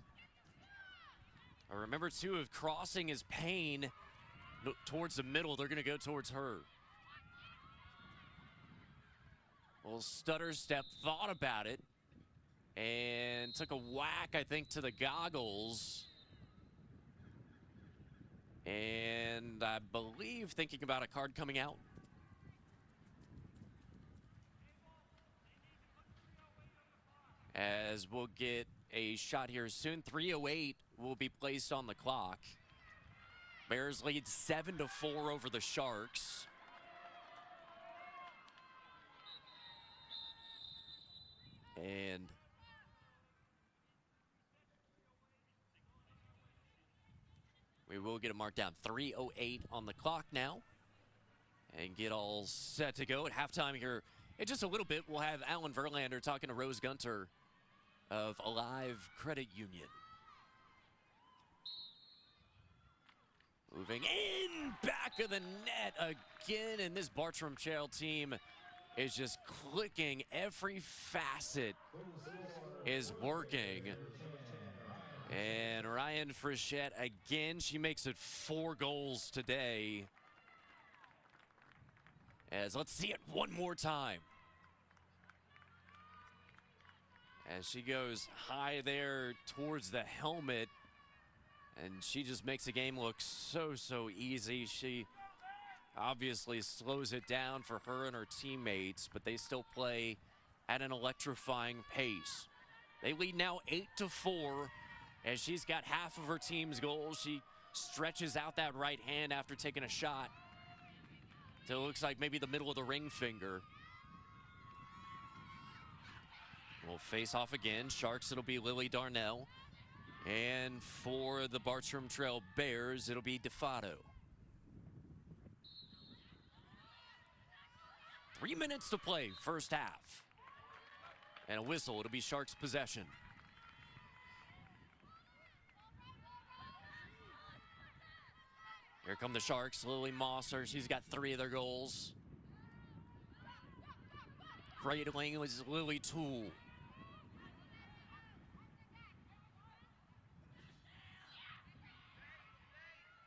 Remember, too, if crossing is Payne towards the middle, they're going to go towards her. Well, stutter step, thought about it, and took a whack, I think, to the goggles. And I believe thinking about a card coming out. As we'll get a shot here soon. 3:08 will be placed on the clock. Bears lead 7-4 over the Sharks. And we will get it marked down. 3:08 on the clock now. And get all set to go at halftime here. In just a little bit, we'll have Alan Verlander talking to Rose Gunter of Alive Credit Union. Moving in, back of the net again, and this Bartram Trail team is just clicking. Every facet is working. And Ryan Frechette, again, she makes it 4 goals today. As let's see it one more time. As she goes high there towards the helmet. And she just makes the game look so easy. She obviously slows it down for her and her teammates, but they still play at an electrifying pace. They lead now 8-4 as she's got half of her team's goals. She stretches out that right hand after taking a shot. So it looks like maybe the middle of the ring finger. We'll face off again. Sharks, it'll be Lily Darnell. And for the Bartram Trail Bears, it'll be DeFato. 3 minutes to play, first half. And a whistle, it'll be Sharks possession. Here come the Sharks, Lily Mosser, she's got 3 of their goals. Cradling was Lily Toole.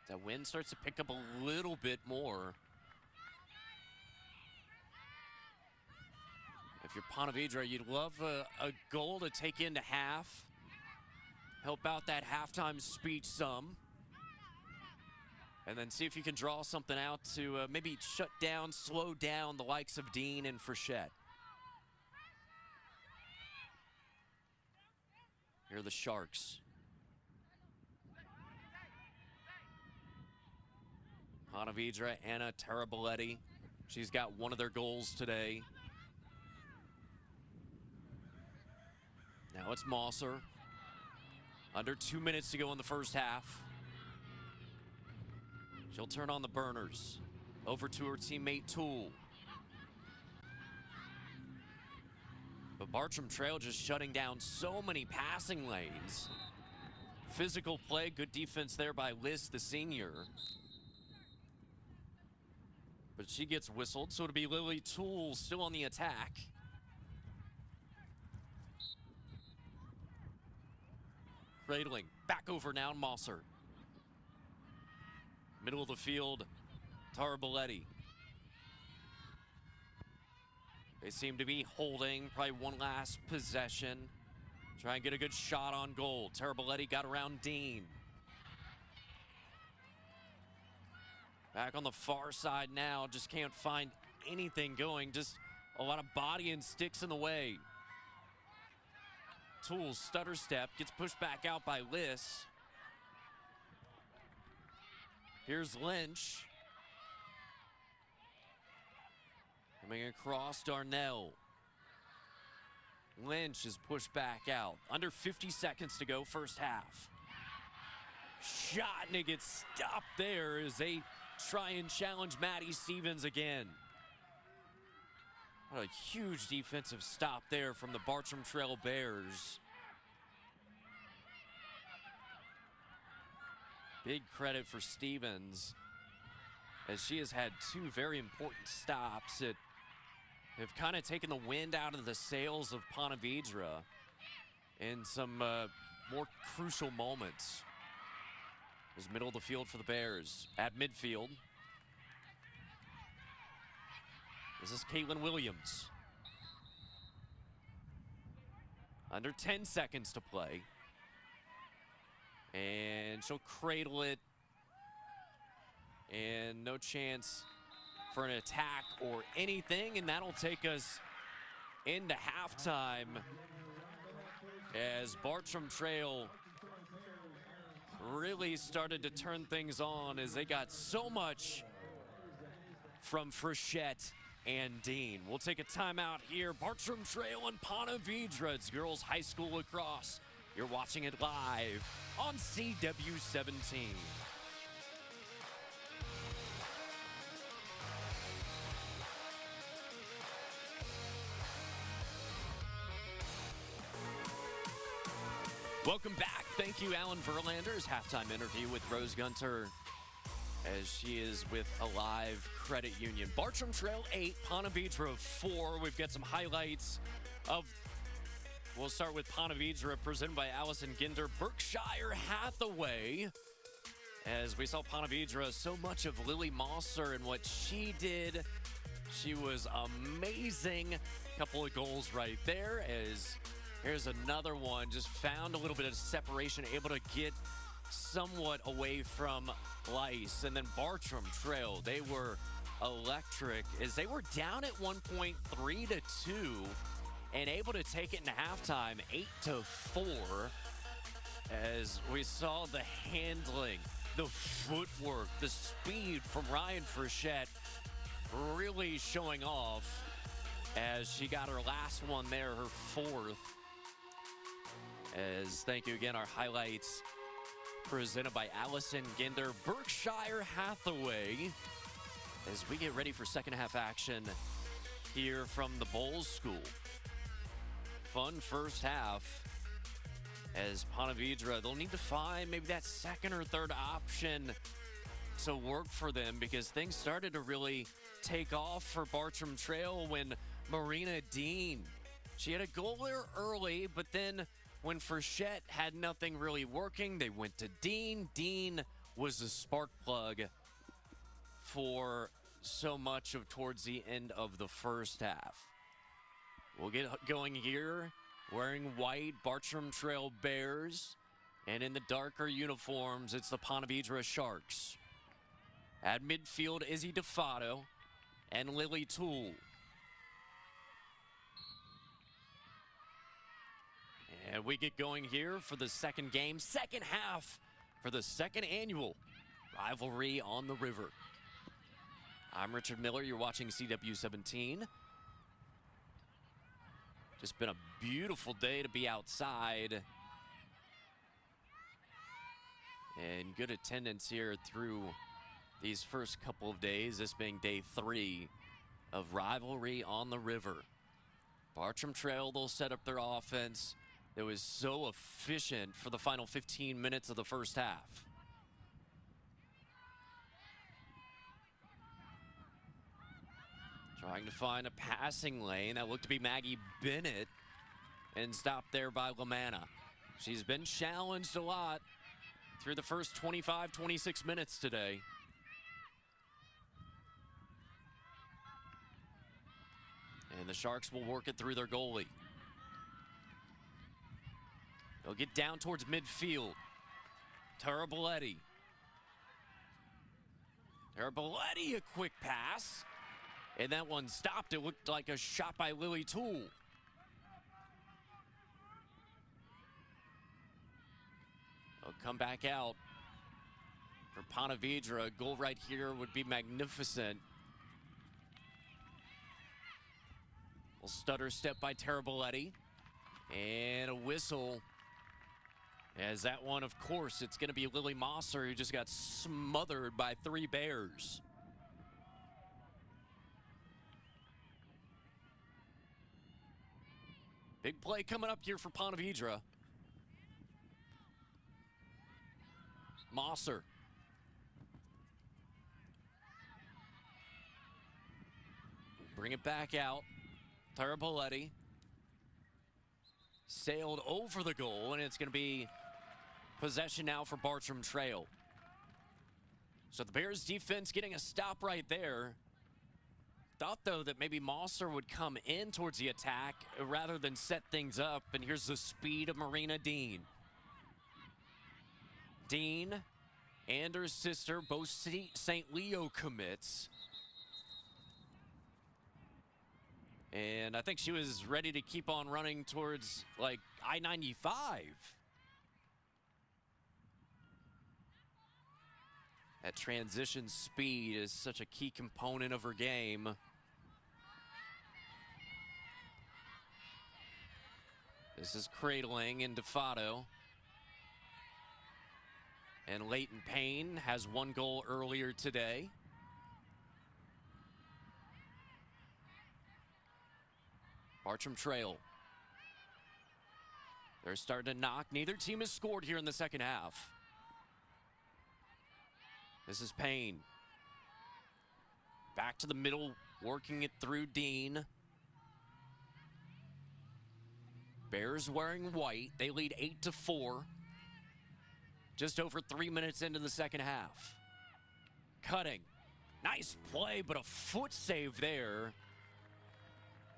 That wind starts to pick up a little bit more. If you're Ponte Vedra, you'd love a goal to take into half. Help out that halftime speech some. And then see if you can draw something out to maybe shut down, slow down the likes of Dean and Frechette. Here are the Sharks. Ponte Vedra, Anna Taraboletti. She's got 1 of their goals today. Now it's Mosser. Under 2 minutes to go in the first half. She'll turn on the burners. Over to her teammate Toole. But Bartram Trail just shutting down so many passing lanes. Physical play, good defense there by Liz, the senior. But she gets whistled, so it'll be Lily Toole still on the attack. Cradling, back over now, Mosser. Middle of the field, Taraboletti. They seem to be holding, probably one last possession. Try and get a good shot on goal. Taraboletti got around Dean. Back on the far side now, just can't find anything going. Just a lot of body and sticks in the way. Toole stutter step, gets pushed back out by Liz. Here's Lynch. Coming across Darnell. Lynch is pushed back out. Under 50 seconds to go, first half. Shot, and it gets stopped there as they try and challenge Maddie Stevens again. What a huge defensive stop there from the Bartram Trail Bears. Big credit for Stevens, as she has had 2 very important stops that have kind of taken the wind out of the sails of Ponte Vedra in some more crucial moments. Is middle of the field for the Bears. At midfield, this is Caitlin Williams. Under 10 seconds to play. And she'll cradle it And no chance for an attack or anything, and that'll take us into halftime as Bartram Trail really started to turn things on as they got so much from Frechette and Dean. We'll take a timeout here. Bartram Trail and Ponte Vedra. It's girls high school lacrosse. You're watching it live on CW17. Welcome back. Thank you, Alan Verlander's halftime interview with Rose Gunter as she is with Alive Credit Union. Bartram Trail 8, Ponte Vedra 4. We've got some highlights of, we'll start with Ponte Vedra, presented by Allison Ginder, Berkshire Hathaway. As we saw Ponte Vedra, so much of Lily Mosser and what she did. She was amazing. Couple of goals right there as here's another one. Just found a little bit of separation, able to get somewhat away from Lice. And then Bartram Trail, they were electric as they were down at one point 3-2 and able to take it in halftime 8-4 as we saw the handling, the footwork, the speed from Ryan Frechette really showing off as she got her last one there, her fourth. As thank you again, our highlights presented by Allison Ginder, Berkshire Hathaway, as we get ready for second half action here from the Bolles School. Fun first half as Ponte Vedra, they'll need to find maybe that second or third option to work for them because things started to really take off for Bartram Trail when Marina Dean, she had a goal there early, but then when Frechette had nothing really working, they went to Dean. Dean was the spark plug for so much of towards the end of the first half. We'll get going here, wearing white, Bartram Trail Bears, and in the darker uniforms, it's the Ponte Vedra Sharks. At midfield, Izzy DeFato and Lily Toole. And we get going here for the second game, second half for the second annual Rivalry on the River. I'm Richard Miller. You're watching CW17. Just been a beautiful day to be outside. And good attendance here through these first couple of days, this being day 3 of Rivalry on the River. Bartram Trail, they'll set up their offense. It was so efficient for the final 15 minutes of the first half. Trying to find a passing lane. That looked to be Maggie Bennett and stopped there by Lamanna. She's been challenged a lot through the first 25, 26 minutes today. And the Sharks will work it through their goalie. They'll get down towards midfield. Taraboletti. Taraboletti, a quick pass. And that one stopped. It looked like a shot by Lily Toole. They'll come back out for Ponte Vedra. A goal right here would be magnificent. Little stutter step by Taraboletti. And a whistle. As that one, of course, it's going to be Lily Mosser, who just got smothered by 3 Bears. Big play coming up here for Ponte Vedra. Mosser. Bring it back out. Taraboletti. Sailed over the goal, and it's going to be possession now for Bartram Trail. So the Bears defense getting a stop right there. Thought, though, that maybe Mosser would come in towards the attack rather than set things up. And here's the speed of Marina Dean. Dean and her sister, both St. Leo commits. And I think she was ready to keep on running towards, like, I-95. That transition speed is such a key component of her game. This is cradling into Fado. And Leighton Payne has one goal earlier today. Bartram Trail. They're starting to knock. Neither team has scored here in the second half. This is Payne. Back to the middle, working it through Dean. Bears wearing white. They lead 8-4. Just over 3 minutes into the second half. Cutting. Nice play, but a foot save there.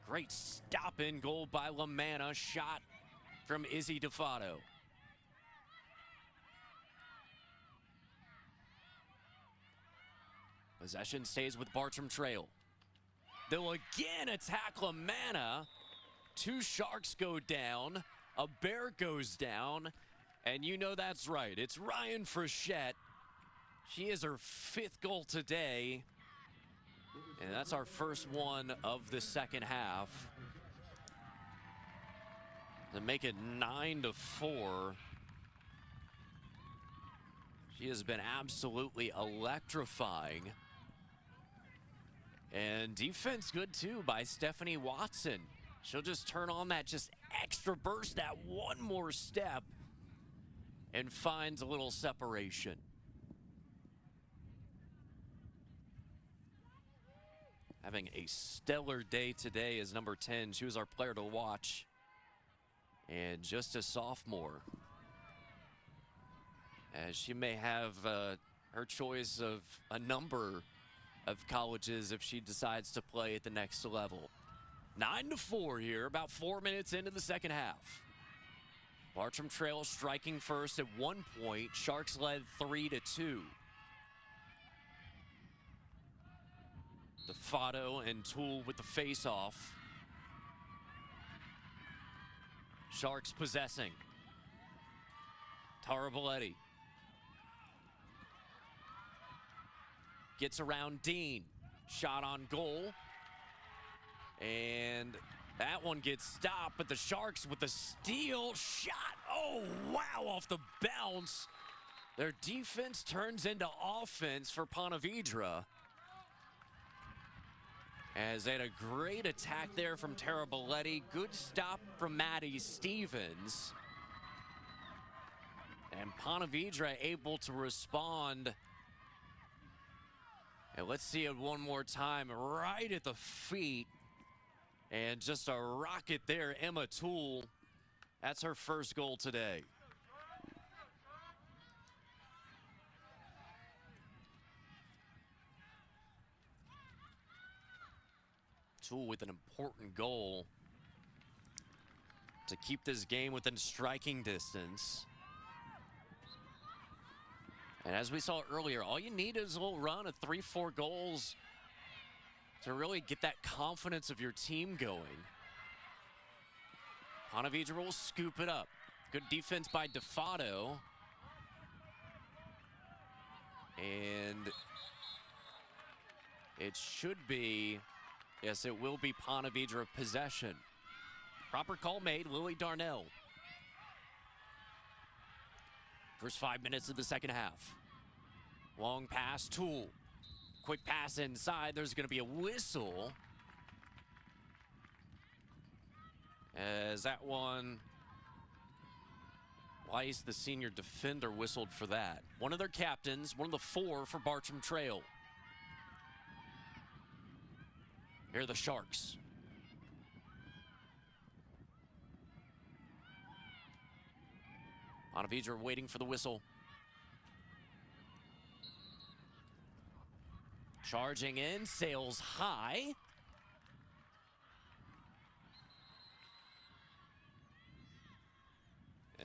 Great stop-in goal by LaManna. Shot from Izzy DeFato. Possession stays with Bartram Trail. They'll again attack LaManna. Two Sharks go down. A Bear goes down. And you know that's right. It's Ryan Frechette. She is her 5th goal today. And that's our first one of the second half. To make it 9-4. She has been absolutely electrifying. And defense good too by Stephanie Watson. She'll just turn on that just extra burst, that one more step, and finds a little separation. Having a stellar day today is number 10. She was our player to watch. And just a sophomore. As she may have her choice of a number of colleges if she decides to play at the next level. 9-4 here, about 4 minutes into the second half. Bartram Trail striking first at 1 point. Sharks led 3-2. DeFato and Toole with the face-off. Sharks possessing. Tara Belletti. Gets around Dean. Shot on goal. And that one gets stopped, but the Sharks with the steal shot. Oh, wow, off the bounce. Their defense turns into offense for Ponte Vedra. As they had a great attack there from Tara Belletti. Good stop from Maddie Stevens. And Ponte Vedra able to respond. And let's see it one more time, right at the feet. And just a rocket there, Emma Toole. That's her first goal today. Toole with an important goal to keep this game within striking distance. And as we saw earlier, all you need is a little run of 3-4 goals to really get that confidence of your team going. Ponte Vedra will scoop it up. Good defense by DeFato. And it should be, yes, it will be Ponte Vedra possession. Proper call made, Lily Darnell. First 5 minutes of the second half. Long pass, Toole. Quick pass inside, there's gonna be a whistle. As that one, Weiss, the senior defender, whistled for that. One of their captains, one of the 4 for Bartram Trail. Here are the Sharks. Ponte Vedra waiting for the whistle. Charging in, sails high.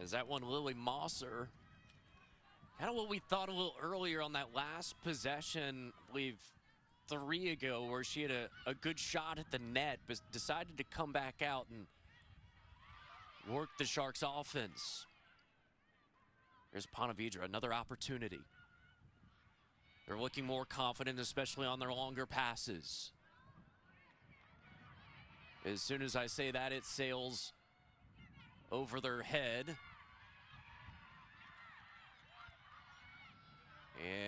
As that one, Lily Mosser Kind of what we thought a little earlier on that last possession, I believe 3 ago, where she had a good shot at the net, but decided to come back out and work the Sharks' offense. There's Ponte Vedra, another opportunity. They're looking more confident, especially on their longer passes. As soon as I say that, it sails over their head.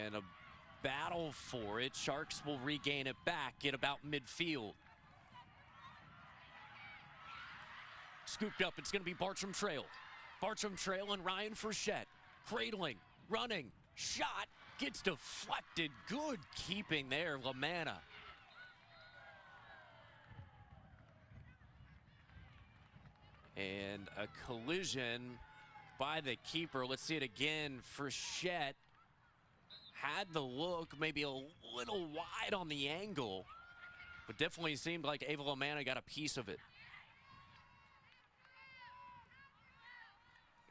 And a battle for it. Sharks will regain it back at about midfield. Scooped up, it's gonna be Bartram Trail. Bartram Trail and Ryan Frechette. Cradling, running, shot, gets deflected. Good keeping there, Lamanna. And a collision by the keeper. Let's see it again. Frechette had the look, maybe a little wide on the angle, but definitely seemed like Ava Lamanna got a piece of it.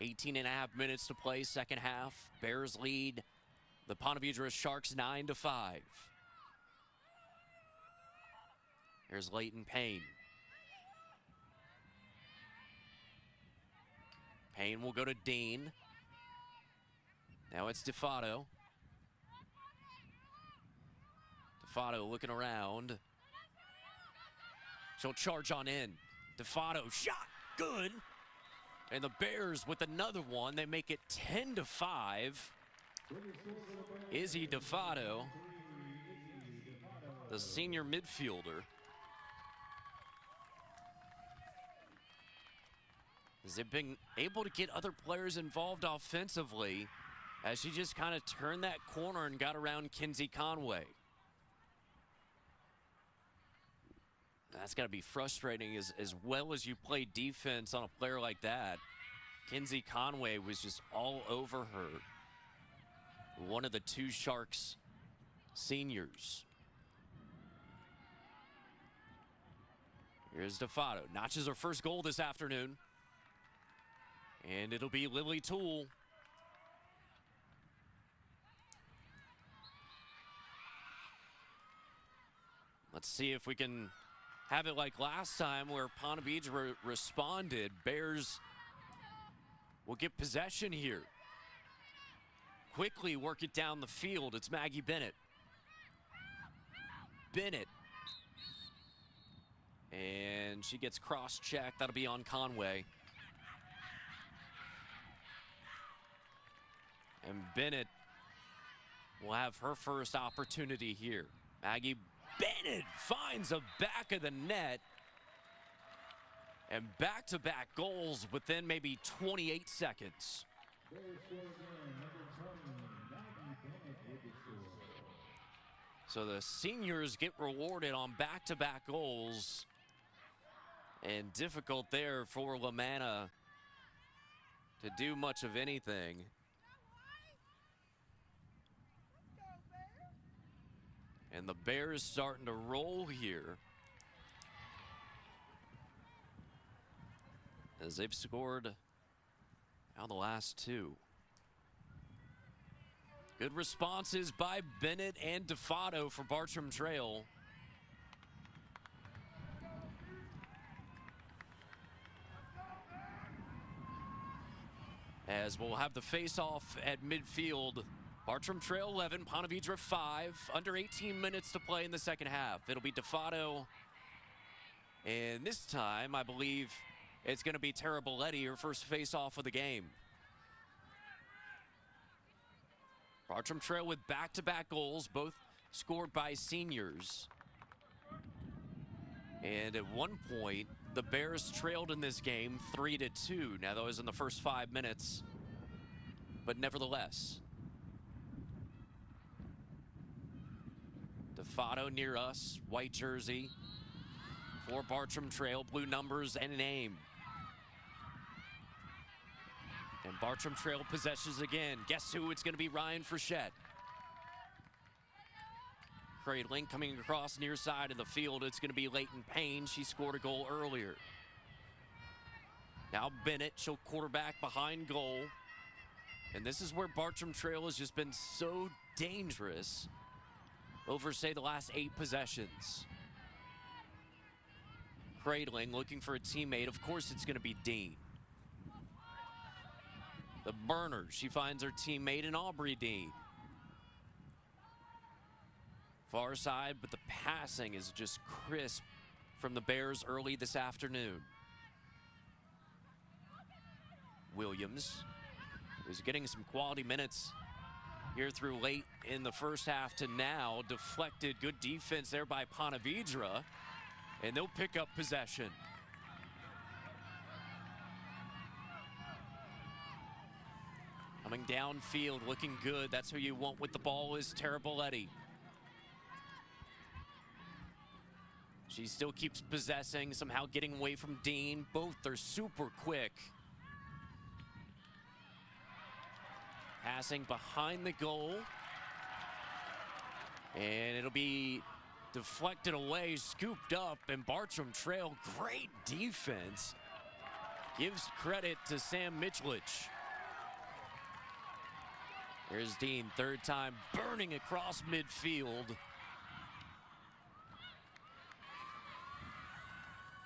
18.5 minutes to play, second half. Bears lead the Ponte Vedra Sharks 9-5. Here's Leighton Payne. Payne will go to Dean. Now it's DeFato. DeFato looking around. She'll charge on in. DeFato shot, good. And the Bears with another one. They make it 10-5. Izzy DeFato, the senior midfielder. As they've been able to get other players involved offensively, as she just kind of turned that corner and got around Kinsey Conway. That's got to be frustrating as well as you play defense on a player like that. Kinsey Conway was just all over her. One of the two Sharks seniors. Here's DeFato. Notches her first goal this afternoon. And it'll be Lily Toole. Let's see if we can have it like last time where Ponte Vedra responded. Bears will get possession here. Quickly work it down the field. It's Maggie Bennett. Bennett. And she gets cross-checked. That'll be on Conway. And Bennett will have her first opportunity here. Maggie Bennett finds a back of the net. And back-to-back goals within maybe 28 seconds. So the seniors get rewarded on back-to-back goals. And difficult there for Lamanna to do much of anything. And the Bears starting to roll here, as they've scored now the last two. Good responses by Bennett and DeFato for Bartram Trail. As we'll have the face-off at midfield. Bartram Trail 11, Ponte Vedra 5. Under 18 minutes to play in the second half. It'll be DeFato. And this time, I believe it's going to be Tara Bolletti, her first face-off of the game. Bartram Trail with back-to-back goals, both scored by seniors. And at one point, the Bears trailed in this game 3-2. Now, that was in the first 5 minutes. But nevertheless, DeFato near us, white jersey for Bartram Trail, blue numbers and a name. And Bartram Trail possesses again. Guess who? It's going to be Ryan Frechette. Cradling coming across near side of the field. It's going to be Leighton Payne. She scored a goal earlier. Now Bennett, she'll quarterback behind goal. And this is where Bartram Trail has just been so dangerous over, say, the last 8 possessions. Cradling, looking for a teammate. Of course, it's going to be Dean. The burner, she finds her teammate in Aubrey Dean. Far side, but the passing is just crisp from the Bears early this afternoon. Williams is getting some quality minutes here through late in the first half to now. Deflected, good defense there by Ponte Vedra, and they'll pick up possession. Coming downfield, looking good. That's who you want with the ball is Tara Bolles. She still keeps possessing, somehow getting away from Dean. Both are super quick. Passing behind the goal. And it'll be deflected away, scooped up, and Bartram Trail, great defense. Gives credit to Sam Michlich. Here's Dean, third time, burning across midfield.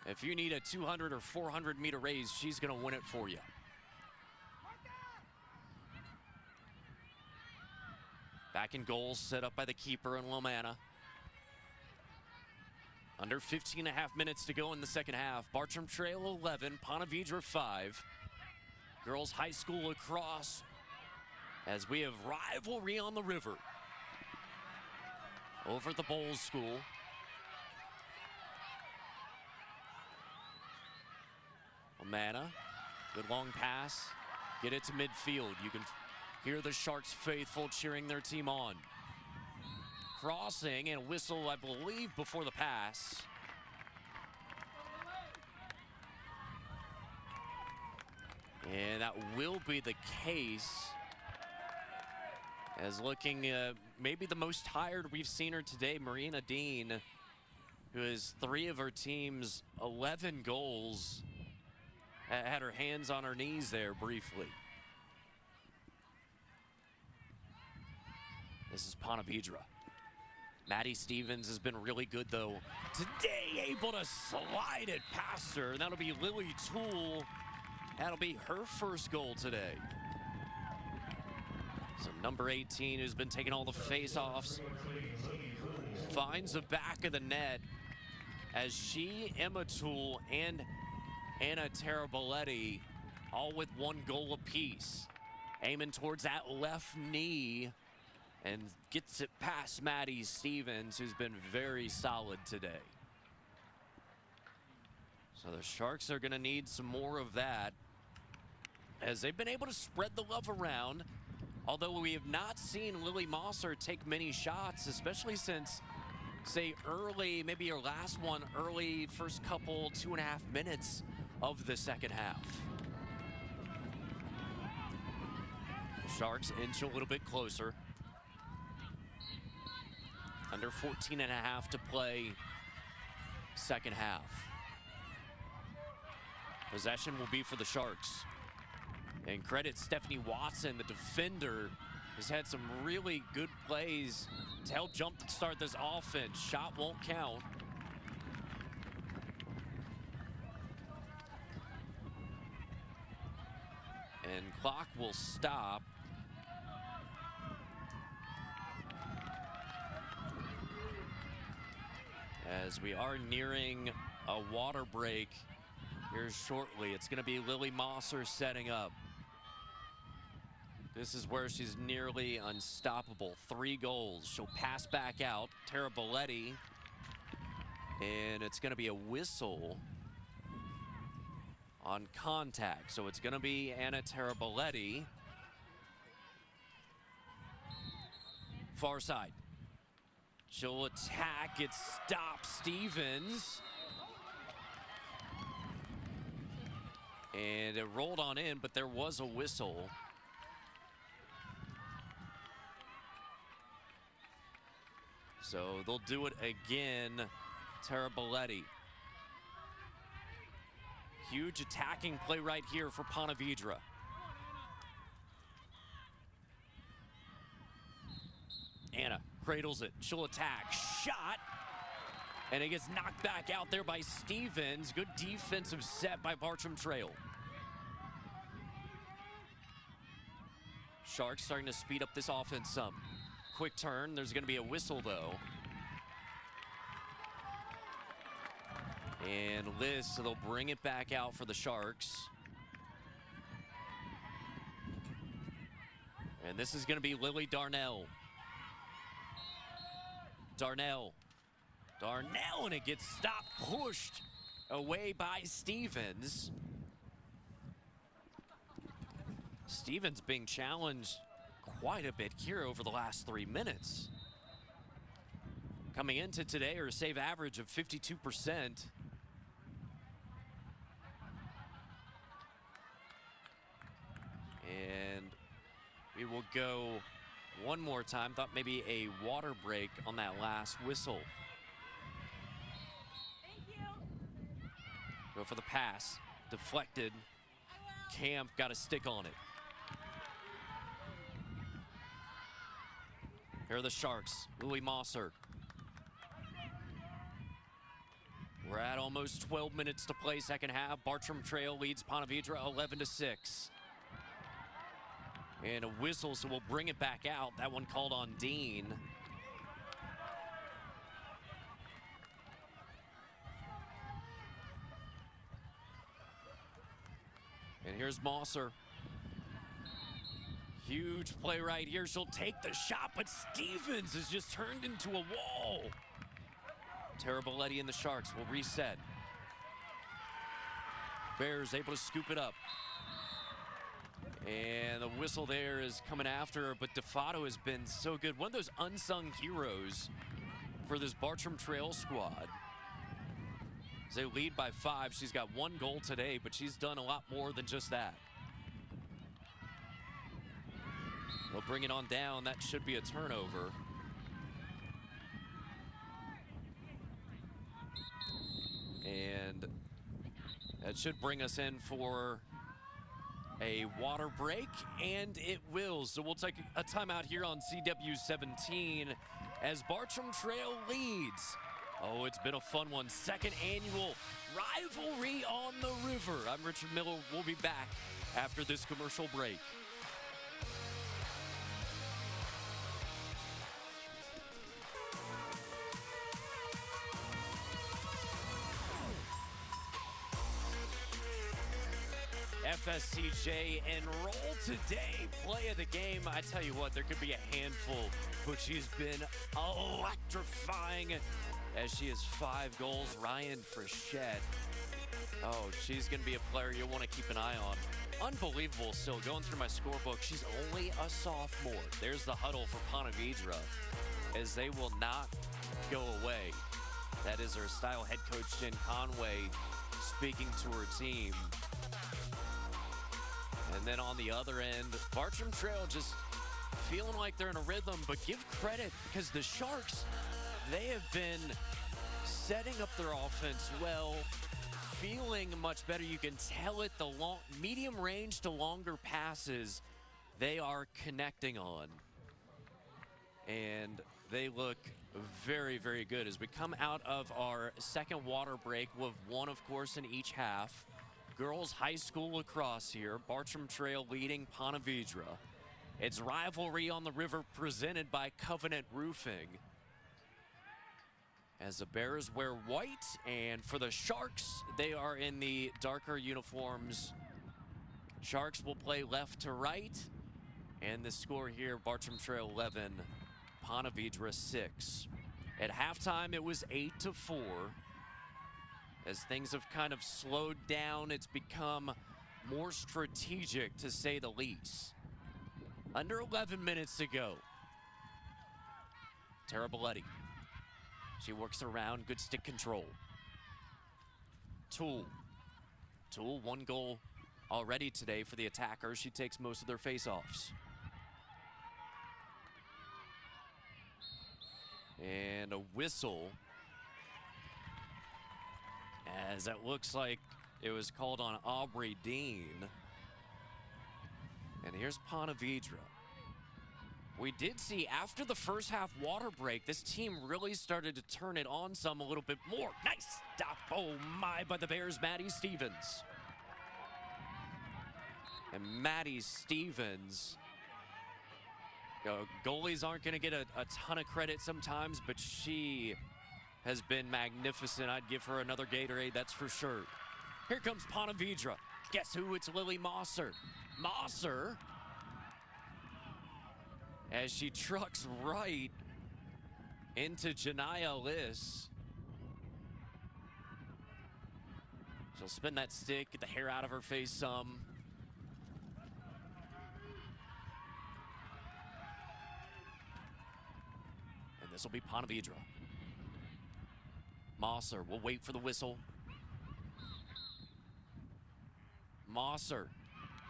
If you need a 200 or 400 meter race, she's gonna win it for you. Back in goal, set up by the keeper in Lomana. Under 15 and a half minutes to go in the second half. Bartram Trail 11, Ponte Vedra 5. Girls High School lacrosse, as we have rivalry on the river. Over at the Bolles School. Lomana, good long pass. Get it to midfield. You can hear the Sharks faithful cheering their team on. Crossing and a whistle, I believe, before the pass. And that will be the case. As looking maybe the most tired we've seen her today, Marina Dean, who has 3 of her team's 11 goals, had her hands on her knees there briefly. This is Ponte Vedra. Maddie Stevens has been really good, though. Today, able to slide it past her. And that'll be Lily Toole. That'll be her first goal today. So number 18, who's been taking all the face-offs, finds the back of the net as she, Emma Toole, and Anna Taraboletti, all with 1 goal apiece. Aiming towards that left knee, and gets it past Maddie Stevens, who's been very solid today. So the Sharks are gonna need some more of that, as they've been able to spread the love around, although we have not seen Lily Mosser take many shots, especially since, say, early, maybe her last one, early first couple, 2.5 minutes of the second half. The Sharks inch a little bit closer. Under 14 and a half to play second half. Possession will be for the Sharks. And credit Stephanie Watson, the defender, has had some really good plays to help jumpstart this offense. Shot won't count. And clock will stop. As we are nearing a water break here shortly. It's going to be Lily Mosser setting up. This is where she's nearly unstoppable. 3 goals. She'll pass back out. Tara Bolletti. And it's going to be a whistle on contact. So it's going to be Anna Taraboletti. Far side. She'll attack. It stops Stevens. And it rolled on in, but there was a whistle. So they'll do it again. Taraboletti. Huge attacking play right here for Ponte Vedra. Anna cradles it. She'll attack. Shot. And it gets knocked back out there by Stevens. Good defensive set by Bartram Trail. Sharks starting to speed up this offense some. Quick turn. There's going to be a whistle, though. And Liz, so they'll bring it back out for the Sharks. And this is going to be Lily Darnell. Darnell, and it gets stopped, pushed away by Stevens. Stevens being challenged quite a bit here over the last 3 minutes. Coming into today, her save average of 52%. And we will go one more time. Thought maybe a water break on that last whistle. Thank you. Go for the pass. Deflected. Camp got a stick on it. Here are the Sharks. Louis Mosser. We're at almost 12 minutes to play second half. Bartram Trail leads Ponte Vedra 11-6. And a whistle, so we'll bring it back out. That one called on Dean. And here's Mosser. Huge play right here. She'll take the shot, but Stevens has just turned into a wall. Tara Bolles and the Sharks will reset. Bears able to scoop it up. And the whistle there is coming after her, but DeFato has been so good. One of those unsung heroes for this Bartram Trail squad. As they lead by 5, she's got 1 goal today, but she's done a lot more than just that. They'll bring it on down. That should be a turnover. And that should bring us in for a water break, and it will. So we'll take a timeout here on CW17 as Bartram Trail leads. Oh, it's been a fun one. Second annual Rivalry on the River. I'm Richard Miller. We'll be back after this commercial break. FSCJ enroll today. Play of the game. I tell you what, there could be a handful, but she's been electrifying as she has 5 goals. Ryan Frechette. Oh, she's going to be a player you'll want to keep an eye on. Unbelievable still. Going through my scorebook, she's only a sophomore. There's the huddle for Ponte Vedra as they will not go away. That is her style head coach, Jen Conway, speaking to her team. And then on the other end, Bartram Trail just feeling like they're in a rhythm, but give credit because the Sharks, they have been setting up their offense well, feeling much better. You can tell it, the long, medium range to longer passes they are connecting on. And they look very, very good. As we come out of our second water break, with 1, of course, in each half. Girls high school lacrosse here. Bartram Trail leading Ponte Vedra. It's Rivalry on the River presented by Covenant Roofing. As the Bears wear white, and for the Sharks, they are in the darker uniforms. Sharks will play left to right. And the score here, Bartram Trail 11, Ponte Vedra 6. At halftime, it was 8-4. As things have kind of slowed down, it's become more strategic, to say the least. Under 11 minutes to go. Tara Bolles. She works around, good stick control. Toole, 1 goal already today for the attackers. She takes most of their face-offs. And a whistle, as it looks like it was called on Aubrey Dean. And here's Ponte Vedra. We did see after the first half water break, this team really started to turn it on some a little bit more. Nice stop, oh my, by the Bears, Maddie Stevens. And Maddie Stevens, goalies aren't going to get a ton of credit sometimes, but she has been magnificent. I'd give her another Gatorade, that's for sure. Here comes Ponte Vedra. Guess who? It's Lily Mosser. Mosser, as she trucks right into Janiyah Liss. She'll spin that stick, get the hair out of her face some. And this will be Ponte Vedra. Mosser will wait for the whistle. Mosser,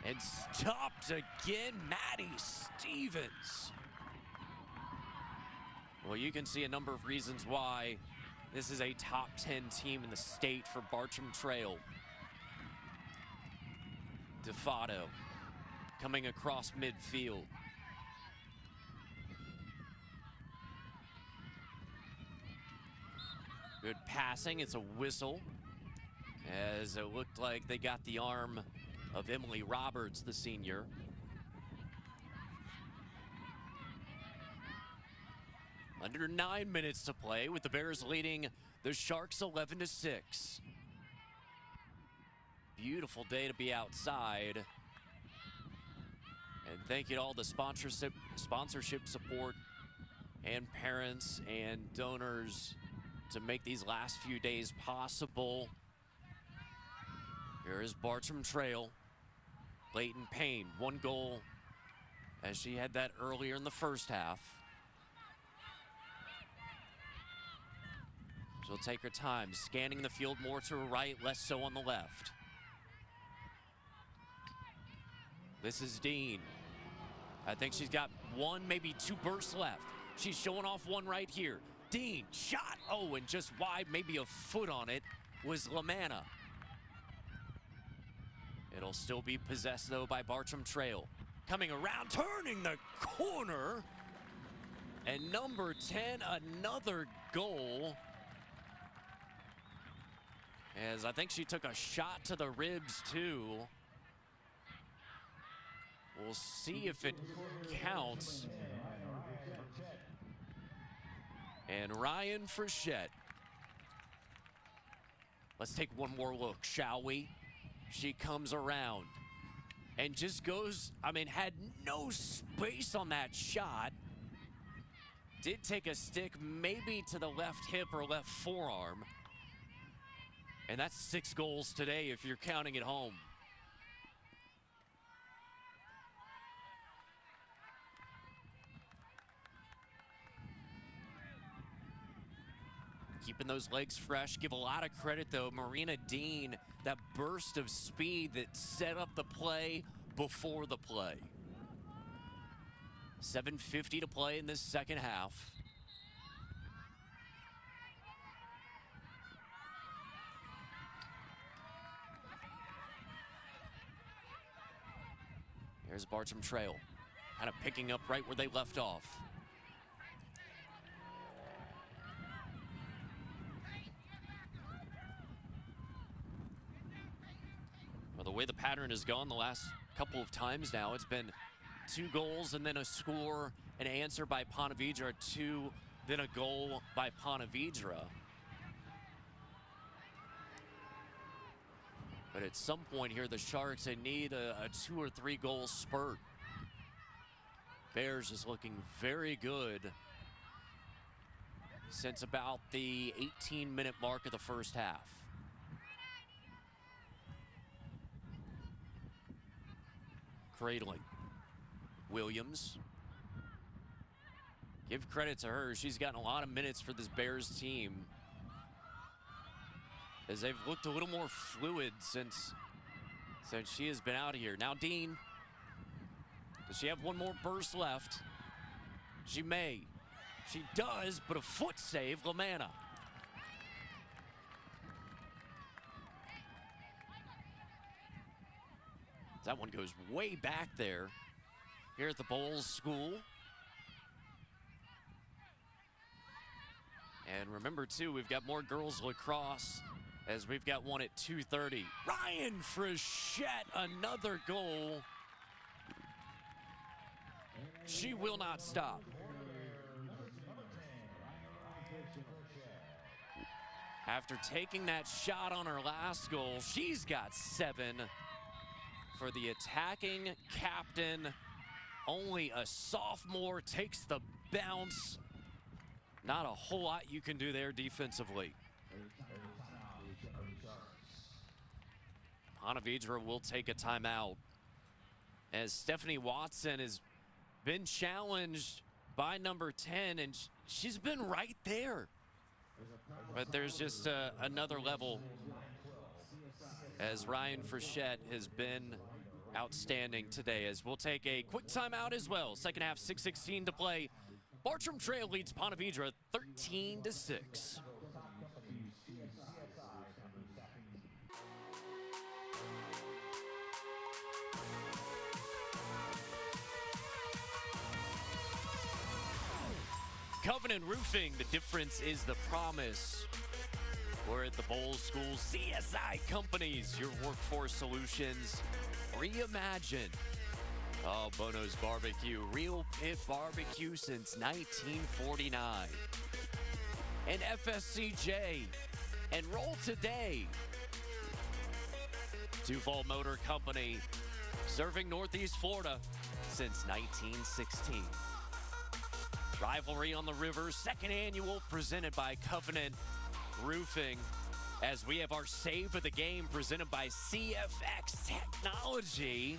and stopped again, Maddie Stevens. Well, you can see a number of reasons why this is a top 10 team in the state for Bartram Trail. DeFato coming across midfield. Good passing, it's a whistle, as it looked like they got the arm of Emily Roberts, the senior. Under 9 minutes to play, with the Bears leading the Sharks 11-6. Beautiful day to be outside. And thank you to all the sponsorship support and parents and donors to make these last few days possible. Here is Bartram Trail. Leighton Payne, 1 goal, as she had that earlier in the first half. She'll take her time, scanning the field more to her right, less so on the left. This is Dean. I think she's got 1, maybe 2 bursts left. She's showing off 1 right here. Dean, shot, oh, and just wide, maybe a foot on it, was Lamanna. It'll still be possessed, though, by Bartram Trail. Coming around, turning the corner. And number 10, another goal. As I think she took a shot to the ribs, too. We'll see if it counts. And Ryan Frechette. Let's take one more look, shall we? She comes around and just goes, had no space on that shot. Did take a stick maybe to the left hip or left forearm. And that's 6 goals today if you're counting it home. Keeping those legs fresh. Give a lot of credit, though, Marina Dean, that burst of speed that set up the play before the play. 7:50 to play in this second half. Here's Bartram Trail, kind of picking up right where they left off. Well, the way the pattern has gone the last couple of times now, it's been 2 goals and then a score, an answer by Ponte Vedra, 2, then a goal by Ponte Vedra. But at some point here, the Sharks, they need a 2 or 3 goal spurt. Bears is looking very good since about the 18-minute mark of the first half. Cradling. Williams. Give credit to her. She's gotten a lot of minutes for this Bears team, as they've looked a little more fluid since she has been out here. Now Dean, does she have one more burst left? She may. She does, but a foot save, Lamanna. That one goes way back there. Here at the Bolles School. And remember, too, we've got more girls lacrosse as we've got one at 2:30. Ryan Frechette, another goal. She will not stop. After taking that shot on her last goal, she's got 7 for the attacking captain. Only a sophomore takes the bounce. Not a whole lot you can do there defensively. Ponte Vedra will take a timeout as Stephanie Watson has been challenged by number 10, and she's been right there. But there's just another level as Ryan Frechette has been outstanding today. As we'll take a quick timeout as well. Second half, 6:16 to play. Bartram Trail leads Ponte Vedra 13-6. Covenant Roofing, the difference is the promise. We're at the Bolles School CSI Companies, your workforce solutions reimagined. Oh, Bono's Barbecue, real pit barbecue since 1949. And FSCJ, enroll today. Duval Motor Company, serving Northeast Florida since 1916. Rivalry on the River, second annual, presented by Covenant Roofing, as we have our save of the game presented by CFX Technology.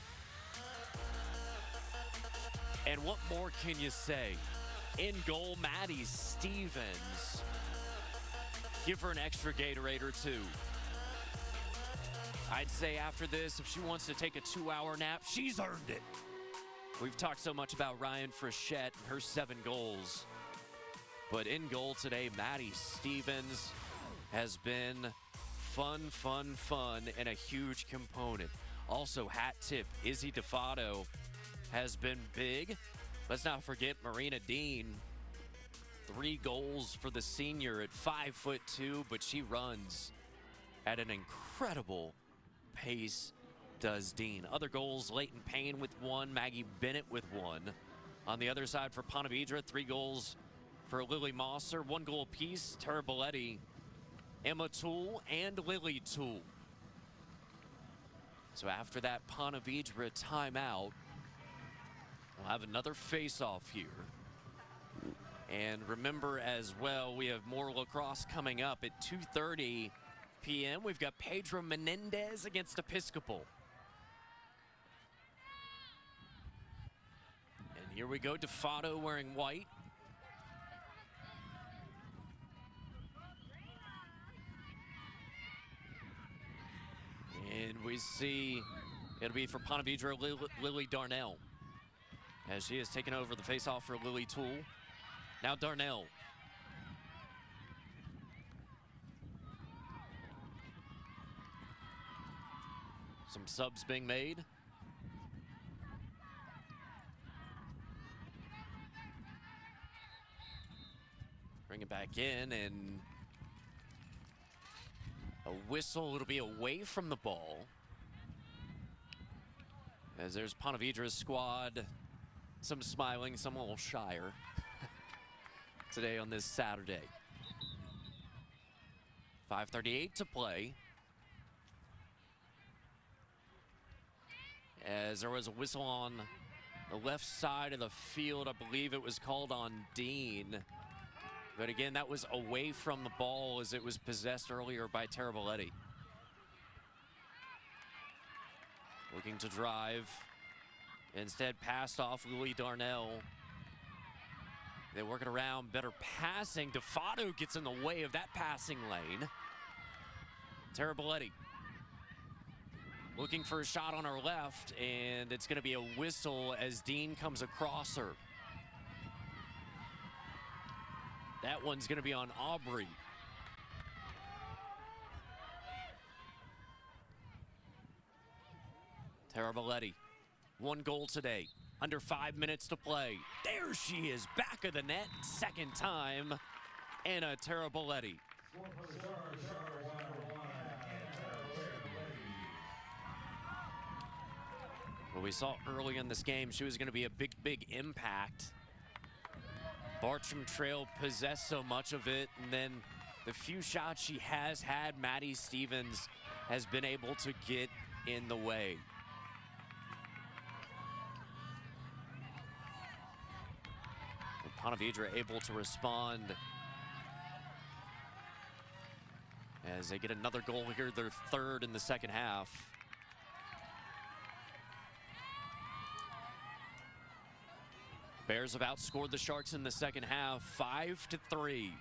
And what more can you say? In goal, Maddie Stevens. Give her an extra Gatorade or two. I'd say after this, if she wants to take a 2-hour nap, she's earned it. We've talked so much about Ryan Frechette and her 7 goals. But in goal today, Maddie Stevens has been fun, and a huge component. Also, hat tip, Izzy DeFato has been big. Let's not forget Marina Dean. 3 goals for the senior at 5'2", but she runs at an incredible pace, does Dean. Other goals, Leighton Payne with 1, Maggie Bennett with 1. On the other side for Ponte Vedra, 3 goals for Lily Mosser, 1 goal apiece, Tara Belletti, Emma Toole, and Lily Toole. So after that Ponte Vedra timeout, we'll have another face-off here. And remember as well, we have more lacrosse coming up at 2:30 p.m. We've got Pedro Menendez against Episcopal. And here we go, DeFato wearing white. And we see it'll be for Ponte Vedra, Lily Darnell, as she has taken over the face-off for Lily Toole. Now Darnell. Some subs being made. Bring it back in, and a whistle. It'll be away from the ball. As there's Ponte Vedra's squad. Some smiling, some a little shyer today on this Saturday. 5:38 to play. As there was a whistle on the left side of the field, I believe it was called on Dean. But again, that was away from the ball as it was possessed earlier by Tara Belletti. Looking to drive. Instead, passed off Lily Darnell. They work it around, better passing. DeFato gets in the way of that passing lane. Tara Belletti looking for a shot on her left, and it's going to be a whistle as Dean comes across her. That one's going to be on Aubrey. Tara Belletti, 1 goal today, under 5 minutes to play. There she is, back of the net, second time, Anna Taraboletti. Well, we saw early in this game she was going to be a big impact. Bartram Trail possessed so much of it, and then the few shots she has had, Maddie Stevens has been able to get in the way. And Ponte Vedra able to respond as they get another goal here, their third in the second half. Bears have outscored the Sharks in the second half, 5-3.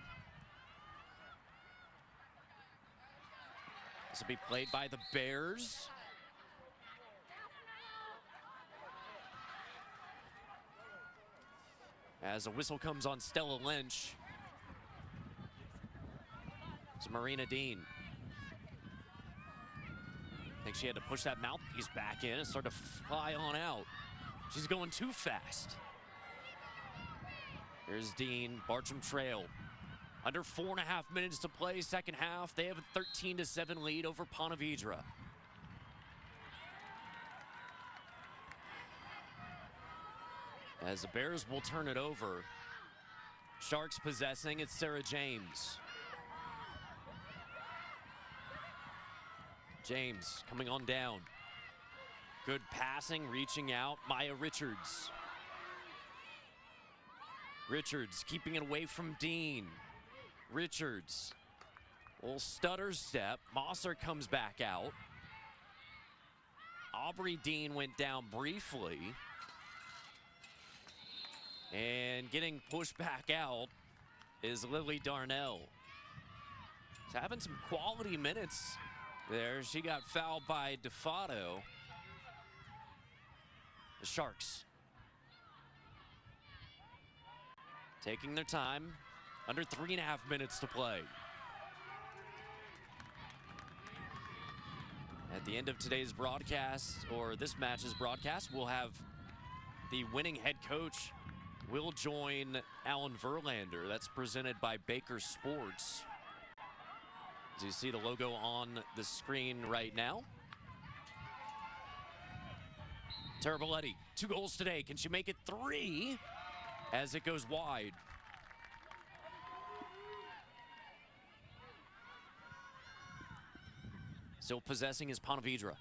This will be played by the Bears. As a whistle comes on Stella Lynch. It's Marina Dean. I think she had to push that mouthpiece back in and start to fly on out. She's going too fast. Here's Dean, Bartram Trail. Under 4.5 minutes to play, second half. They have a 13-7 lead over Ponte Vedra. As the Bears will turn it over. Sharks possessing, it's Sarah James. James coming on down. Good passing, reaching out, Maya Richards. Richards keeping it away from Dean. Richards, little stutter step. Mosser comes back out. Aubrey Dean went down briefly. And getting pushed back out is Lily Darnell. She's having some quality minutes there. She got fouled by DeFato. The Sharks taking their time. Under 3.5 minutes to play. At the end of today's broadcast, or this match's broadcast, we'll have the winning head coach will join Alan Verlander. That's presented by Baker Sports. As you see the logo on the screen right now. Taraboletti, 2 goals today. Can she make it 3 as it goes wide? Still possessing is Ponte Vedra.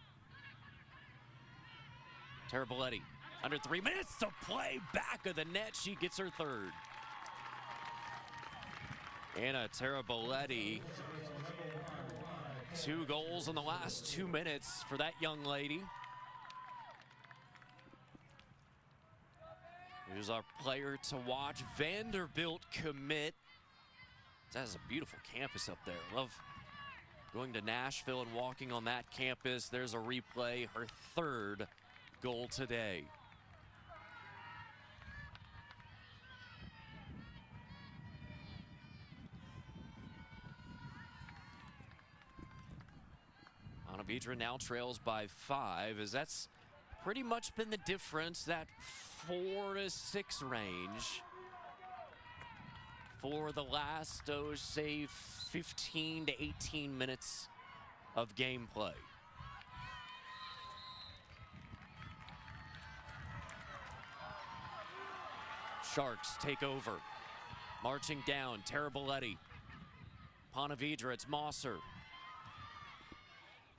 Taraboletti, under 3 minutes to play, back of the net. She gets her third. Anna Taraboletti, 2 goals in the last 2 minutes for that young lady. Here's our player to watch, Vanderbilt commit. That's a beautiful campus up there. Love going to Nashville and walking on that campus. There's a replay, her third goal today. Ponte Vedra now trails by 5, as that's pretty much been the difference, that 4 to 6 range for the last, say, 15 to 18 minutes of gameplay. Sharks take over. Marching down, Taraboletti. Ponte Vedra, it's Mosser.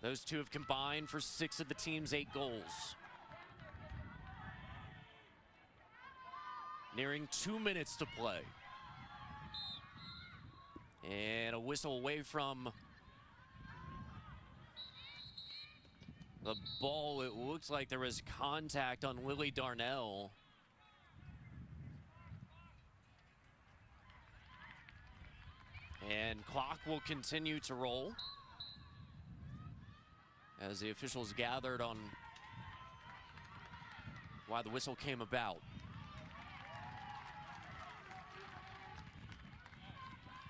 Those two have combined for 6 of the team's 8 goals. Nearing 2 minutes to play. And a whistle away from the ball. It looks like there was contact on Lily Darnell. And clock will continue to roll as the officials gathered on why the whistle came about.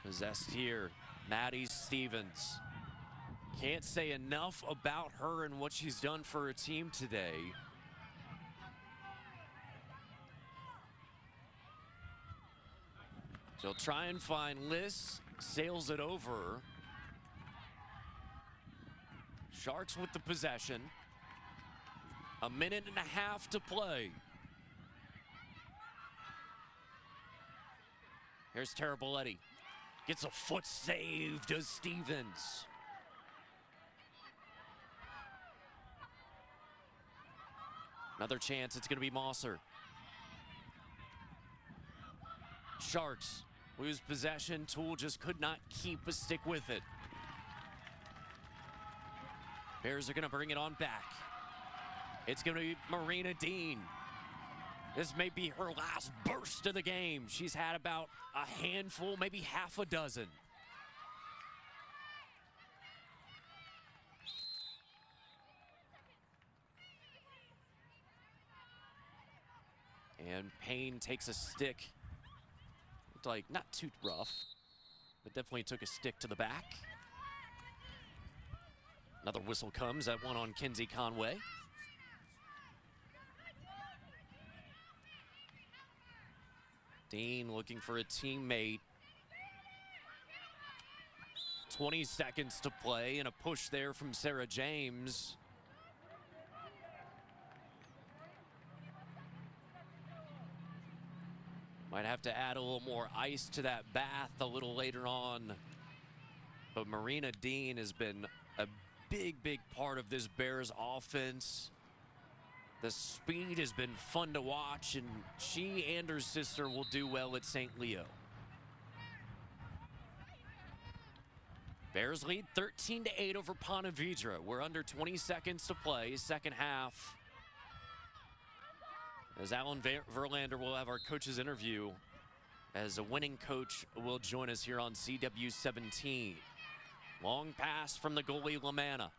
Possessed here, Maddie Stevens. Can't say enough about her and what she's done for her team today. She'll try and find Liss, sails it over. Sharks with the possession. A minute and a half to play. Here's Taraboletti. Gets a foot save, does Stevens. Another chance, it's going to be Mosser. Sharks lose possession. Toole just could not keep a stick with it. Bears are going to bring it on back. It's going to be Marina Dean. This may be her last burst of the game. She's had about a handful, maybe half a dozen. And Payne takes a stick. Looked like not too rough, but definitely took a stick to the back. Another whistle comes, that one on Kinsey Conway. Dean looking for a teammate. 20 seconds to play and a push there from Sarah James. Might have to add a little more ice to that bath a little later on. But Marina Dean has been a big part of this Bears offense. The speed has been fun to watch, and she and her sister will do well at St. Leo. Bears lead 13-8 over Ponte Vedra. We're under 20 seconds to play, second half. As Alan Verlander will have our coach's interview, as a winning coach will join us here on CW17. Long pass from the goalie, Lamanna.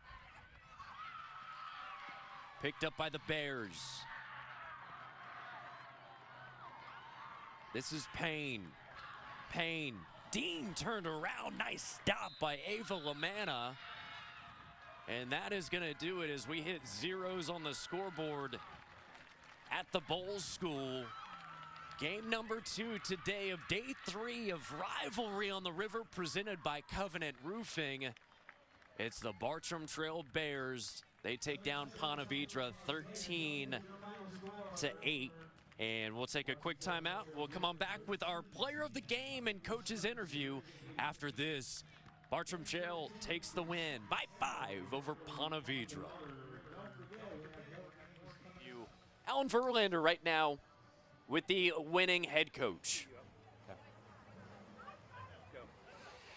Picked up by the Bears. This is Payne. Payne. Dean turned around. Nice stop by Ava Lamanna. And that is going to do it as we hit zeros on the scoreboard at the Bolles School. Game number 2 today of day 3 of Rivalry on the River, presented by Covenant Roofing. It's the Bartram Trail Bears. They take down Ponte Vedra 13-8. And we'll take a quick timeout. We'll come on back with our player of the game and coach's interview after this. Bartram Trail takes the win by 5 over Ponte Vedra. Alan Verlander right now with the winning head coach.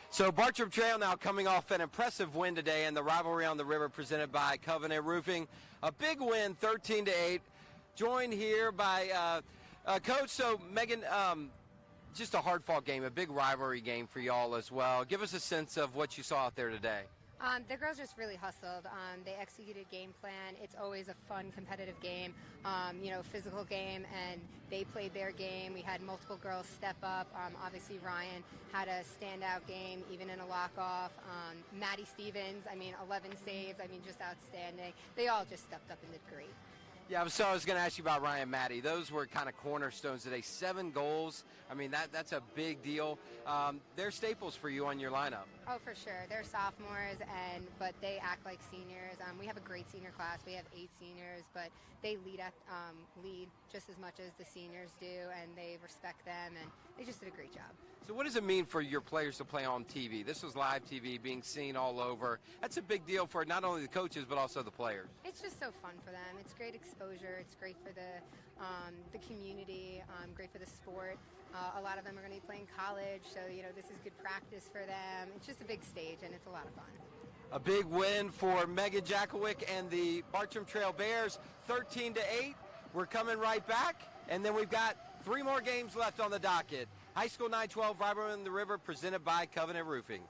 So Bartram Trail now coming off an impressive win today in the Rivalry on the River presented by Covenant Roofing. A big win, 13-8. Joined here by Coach. So Megan, just a hard-fought game, a big rivalry game for y'all as well. Give us a sense of what you saw out there today. The girls just really hustled. They executed game plan. It's always a fun, competitive game, physical game, and they played their game. We had multiple girls step up. Obviously, Ryan had a standout game, even in a walk-off. Maddie Stevens, 11 saves, just outstanding. They all just stepped up and did great. Yeah, so I was going to ask you about Ryan and Maddie. Those were kind of cornerstones today. 7 goals. That's a big deal. They're staples for you on your lineup. Oh, for sure. They're sophomores, but they act like seniors. We have a great senior class. We have 8 seniors, but they lead just as much as the seniors do, and they respect them, and they just did a great job. So what does it mean for your players to play on TV? This was live TV, being seen all over. That's a big deal for not only the coaches, but also the players. It's just so fun for them. It's great exposure. It's great for the community, great for the sport. A lot of them are going to be playing college, so, this is good practice for them. It's just a big stage, and it's a lot of fun. A big win for Megan Jakowick and the Bartram Trail Bears, 13-8. We're coming right back, and then we've got 3 more games left on the docket. High School 9-12 Rivalry on the River presented by Covenant Roofing.